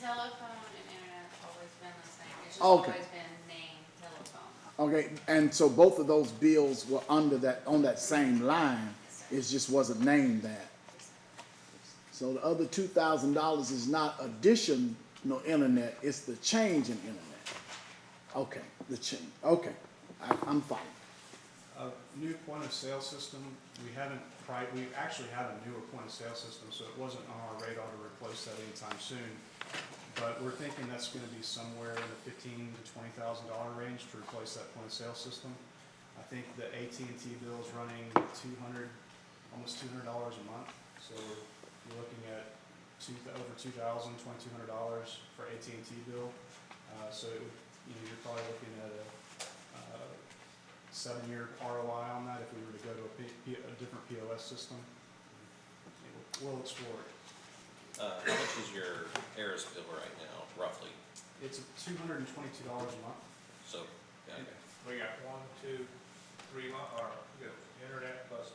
Telephone and internet have always been the same. It's just Okay. always been named telephone. Okay, and so both of those bills were under that, on that same line, it just wasn't named that. So the other $2,000 is not additional internet, it's the change in internet. Okay, the change, okay, I'm fine. A new point of sale system, we actually have a newer point of sale system, so it wasn't on our radar to replace that anytime soon. But we're thinking that's gonna be somewhere in the $15,000 to $20,000 range to replace that point of sale system. I think the AT&T bill is running almost $200 a month, so we're looking at over $2,000, $2,200 for AT&T bill. So it would, you're probably looking at a 7-year ROI on that if we were to go to a different POS system. We'll explore it. How much is your Aris bill right now, roughly? It's $222 a month. So, yeah, okay. We got 1, 2, 3 lines, or we got internet plus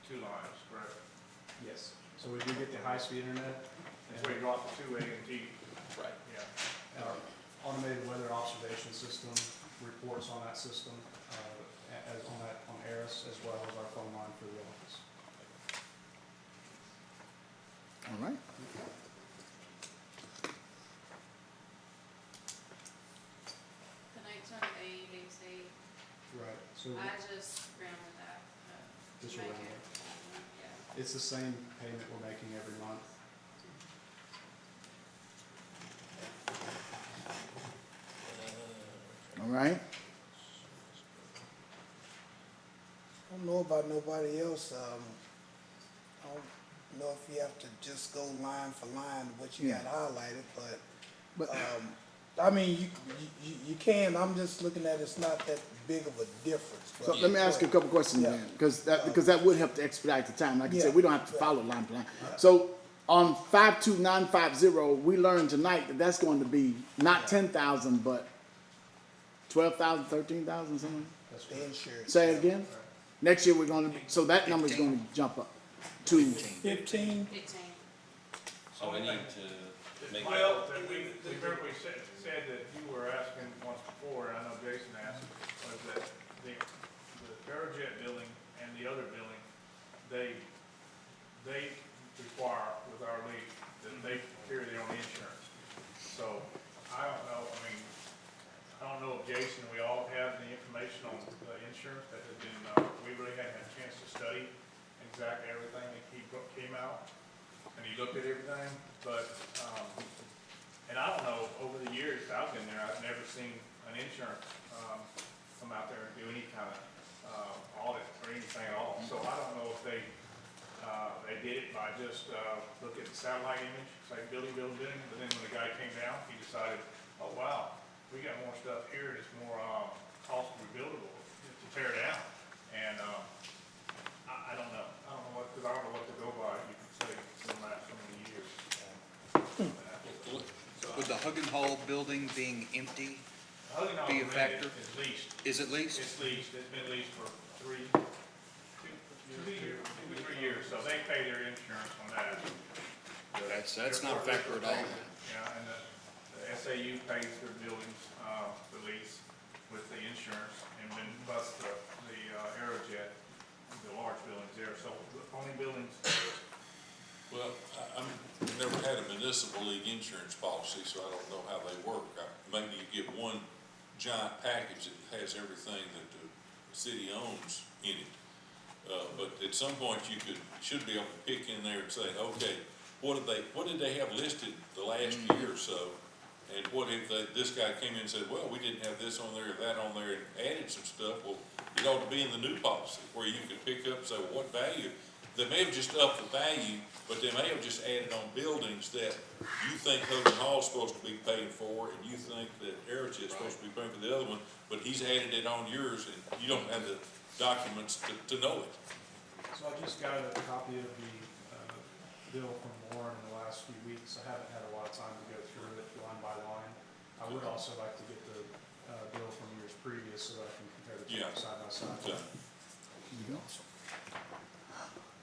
2 lines, correct? Yes. So we do get the high-speed internet. And so we dropped the 2 AT&T. Right. Yeah. And our automated weather observation system reports on that system, on ARIS, as well as our phone line for the office. All right. Tonight's on AEDC. Right. So I just ran with that. Just to make ran it, yeah. it's the same payment we're making every month. All right, I don't know about nobody else, I don't know if you have to just go line for line, what you got highlighted, but, I mean, you can, I'm just looking at it's not that big of a difference. so but- let me ask you a couple questions Yeah. then, because that would help to expedite the time. Like you said, Yeah. we don't have to follow line for line. So on 52950, we learned tonight that that's going to be not 10,000, but 12,000, 13,000, something? That's The insurance. Say it again? Next year, we're gonna, so that number's gonna jump up to, 15? 15. So we need to make. Well, we said that you were asking once before, and I know Jason asked, was that the Parajet building and the other building, they require with our lease that they carry their own insurance. So I don't know, I don't know if Jason, we all have the information on the insurance that has been, we really hadn't had a chance to study exactly everything that came out. And he looked at everything, but, and I don't know, over the years that I've been there, I've never seen an insurance, come out there and do any kind of, audit or anything at all. So I don't know if they did it by just, looking at the satellite image, say building, but then when the guy came down, he decided, oh, wow, we got more stuff here, it's more, cost rebuildable to tear down. And, I don't know what, because I don't know what to go by, you could say, in the last so many years. Would the Huggen Hall building being empty Huggen Hall be a factor? is leased. Is it leased? It's leased, it's been leased for 2 to 3 years. years, so they pay their insurance on that. That's not a factor at all. Yeah, and the SAU pays their buildings, the lease with the insurance, and then plus the Aerojet, the large buildings there, so the only buildings. Well, I've never had a municipal league insurance policy, so I don't know how they work. Maybe you get one giant package that has everything that the city owns in it. But at some point should be able to pick in there and say, okay, what did they have listed the last year or so? And what if this guy came in and said, well, we didn't have this on there or that on there and added some stuff? Well, it ought to be in the new policy where you can pick up and say, well, what value? They may have just upped the value, but they may have just added on buildings that you think Hogan Hall's supposed to be paying for, and you think that Aerojet's supposed to be paying for the other one, but he's added it on yours, and you don't have the documents to know it. So I just got a copy of the bill from Warren in the last few weeks. I haven't had a lot of time to go through it line by line. I would also like to get the bill from years previous so that I can compare the two side by side. Okay.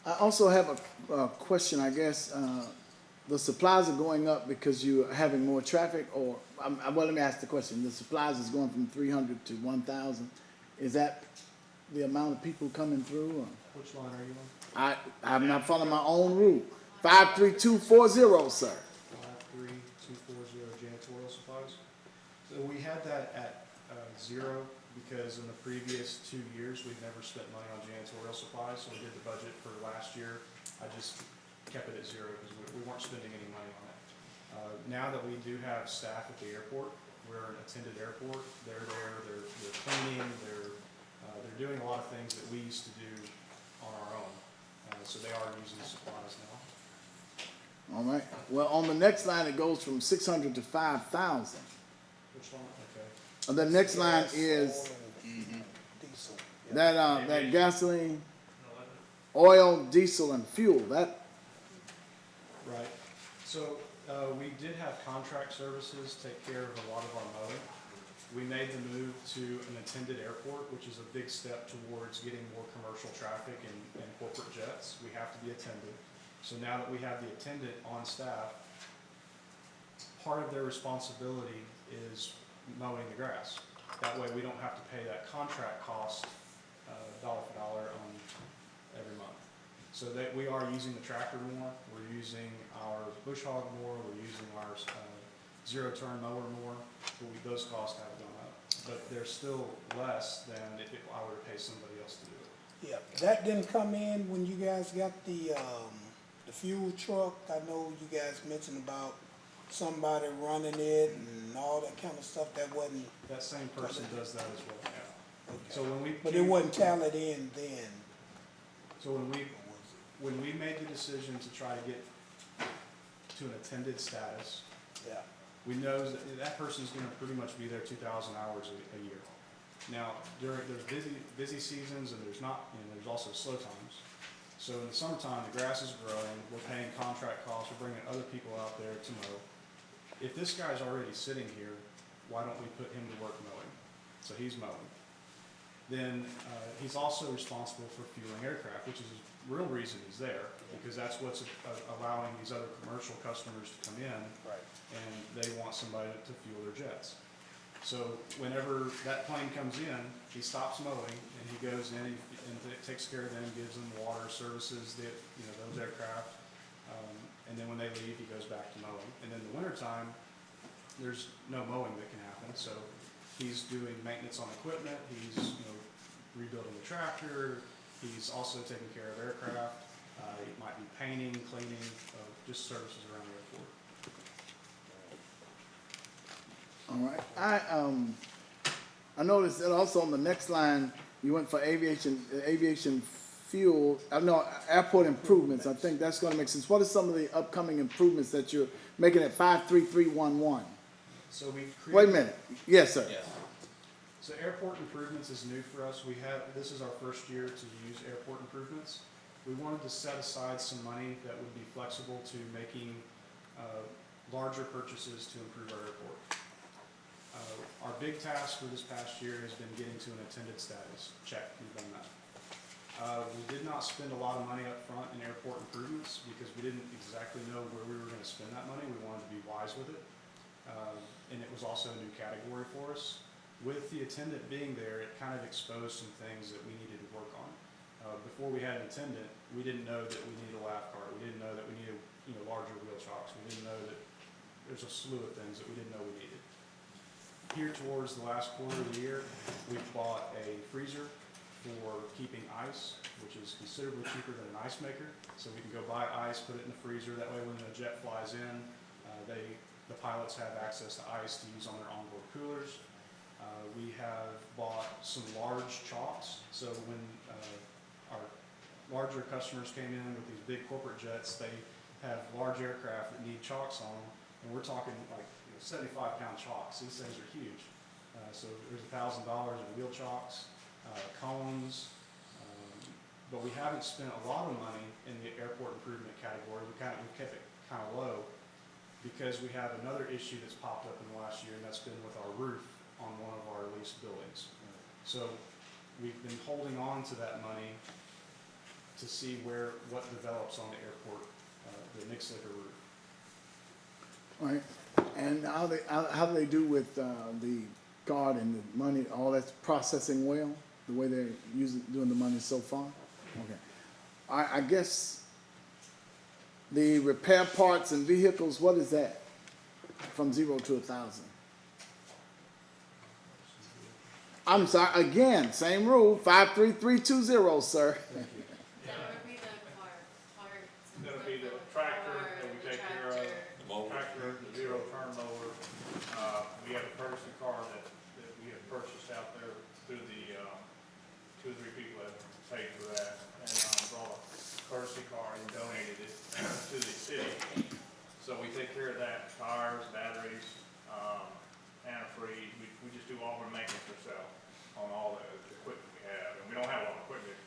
I also have a question, I guess. The supplies are going up because you're having more traffic, or, well, let me ask the question. The supplies is going from 300 to 1,000. Is that the amount of people coming through? Or? Which line are you on? I'm not following my own rule. 53240, sir. 53240 janitorial supplies. So we had that at 0 because in the previous 2 years we've never spent money on janitorial supplies. So we did the budget for last year. I just kept it at 0 because we weren't spending any money on it. Now that we do have staff at the airport, we're an attended airport. They're there. They're cleaning. They're doing a lot of things that we used to do on our own. So they are using supplies now. All right. Well, on the next line, it goes from 600 to 5,000. Which one? Okay. The next line is that gasoline, oil, diesel, and fuel. That. Right. So we did have contract services take care of a lot of our mowing. We made the move to an attended airport, which is a big step towards getting more commercial traffic and corporate jets. We have to be attended. So now that we have the attendant on staff, part of their responsibility is mowing the grass. That way we don't have to pay that contract cost dollar for dollar on every month. So that we are using the tractor more, we're using our bush hog more, we're using our zero-turn mower more, but those costs have gone up. But they're still less than if I were to pay somebody else to do it. Yeah, that didn't come in when you guys got the fuel truck. I know you guys mentioned about somebody running it and all that kind of stuff. That wasn't. That same person does that as well. Yeah. Okay. So but it wasn't tallied in then. So when we made the decision to try to get to an attended status, yeah, we know that person's going to pretty much be there 2,000 hours a year. Now, there's busy seasons and there's also slow times. So in the summertime, the grass is growing, we're paying contract costs, we're bringing other people out there to mow. If this guy's already sitting here, why don't we put him to work mowing? So he's mowing. Then he's also responsible for fueling aircraft, which is the real reason he's there, because that's what's allowing these other commercial customers to come in, and they want somebody to fuel their jets. So whenever that plane comes in, he stops mowing and he goes in and takes care of them, gives them water, services those aircraft, and then when they leave, he goes back to mowing. And in the wintertime, there's no mowing that can happen, so he's doing maintenance on equipment, he's rebuilding the tractor, he's also taking care of aircraft, he might be painting, cleaning, just services around the airport. All right. I noticed that also on the next line, you went for aviation fuel, airport improvements. I think that's going to make sense. What are some of the upcoming improvements that you're making at 53311? So we created. Wait a minute. Yes, sir. Yes. So airport improvements is new for us. This is our first year to use airport improvements. We wanted to set aside some money that would be flexible to making larger purchases to improve our airport. Our big task for this past year has been getting to an attended status. Check, we've done that. We did not spend a lot of money up front in airport improvements because we didn't exactly know where we were gonna spend that money. We wanted to be wise with it. And it was also a new category for us. With the attendant being there, it kind of exposed some things that we needed to work on. Before we had an attendant, we didn't know that we needed a laugh cart. We didn't know that we needed, larger wheel chocks. We didn't know that there's a slew of things that we didn't know we needed. Here towards the last quarter of the year, we've bought a freezer for keeping ice, which is considerably cheaper than an ice maker. So we can go buy ice, put it in the freezer. That way when the jet flies in, the pilots have access to ice to use on their onboard coolers. We have bought some large chalks. So when our larger customers came in with these big corporate jets, they have large aircraft that need chalks on them. And we're talking like 75-pound chalks. These things are huge. So there's $1,000 in wheel chalks, cones, but we haven't spent a lot of money in the airport improvement category. We kept it kind of low because we have another issue that's popped up in the last year, and that's been with our roof on one of our leased buildings. So we've been holding on to that money to see what develops on the airport, the Nick Slicker roof. All right, and how do they do with the guard and the money, all that's processing well, the way they're doing the money so far? Okay. I guess the repair parts and vehicles, what is that? From 0 to 1,000? I'm sorry, again, same rule, 53320, sir. That'll be the tractor that we take care of, the tractor, the zero turn mower. We have a courtesy car that we have purchased out there through the, 2 or 3 people that paid for that. And brought a courtesy car and donated it to the city. So we take care of that, tires, batteries, antifreeze. We just do all our maintenance ourselves on all the equipment we have. And we don't have a lot of equipment,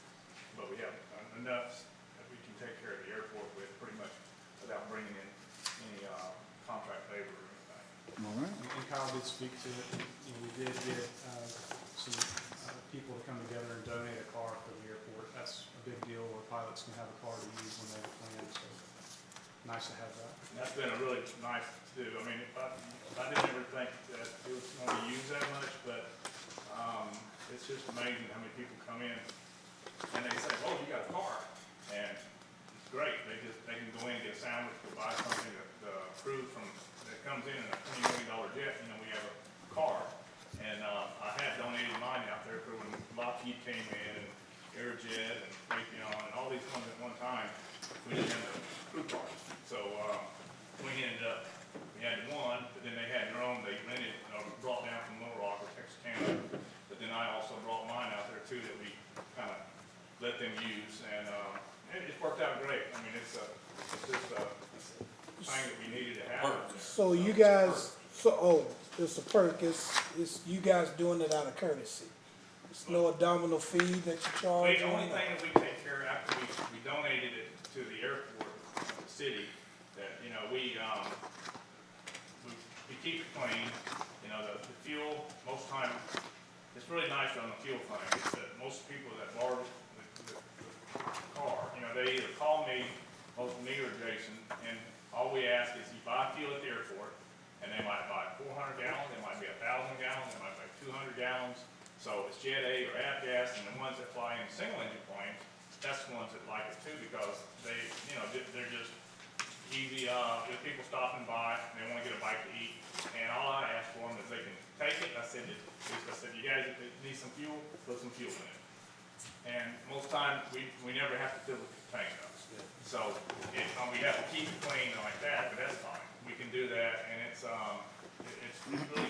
but we have enough that we can take care of the airport with pretty much without bringing in any contract labor or anything. All right. And Kyle did speak to it. We did get some people to come together and donate a car for the airport. That's a big deal where pilots can have a car to use when they land. So nice to have that. And that's been a really nice to do. I mean, I didn't ever think that it was going to be used that much, but it's just amazing how many people come in and they say, "Oh, you got a car," and it's great. They can go in and get a sandwich, go buy something. The crew that comes in a $20 million jet, we have a car, and I had donated mine out there for when Lockheed came in and Aerojet and and all these ones at one time. We didn't have the crew cars, so we had one, but then they had their own. They rented, brought down from Little Rock or Texarkana. But then I also brought mine out there too that we kind of let them use, and it's worked out great. I mean, it's just a thing that we needed to have. So you guys, it's a perk, it's you guys doing it out of courtesy. It's no abdominal fee that you charge? The only thing that we take care of after we donated it to the airport, the city, that, we keep it clean. The fuel, most time, it's really nice on the fuel thing, is that most people that borrow the car, they either call me or Jason, and all we ask is you buy fuel at the airport, and they might buy 400 gallons, it might be 1,000 gallons, it might be 200 gallons. So it's Jet A or avgas, and the ones that fly in single engine planes, that's the ones that like it too, because they're just easy. There's people stopping by, and they want to get a bite to eat, and all I ask for them is they can take it. I said, you guys need some fuel, put some fuel in it. And most times we never have to fill the tank up. So we have to keep it clean like that, but that's fine. We can do that, and it's really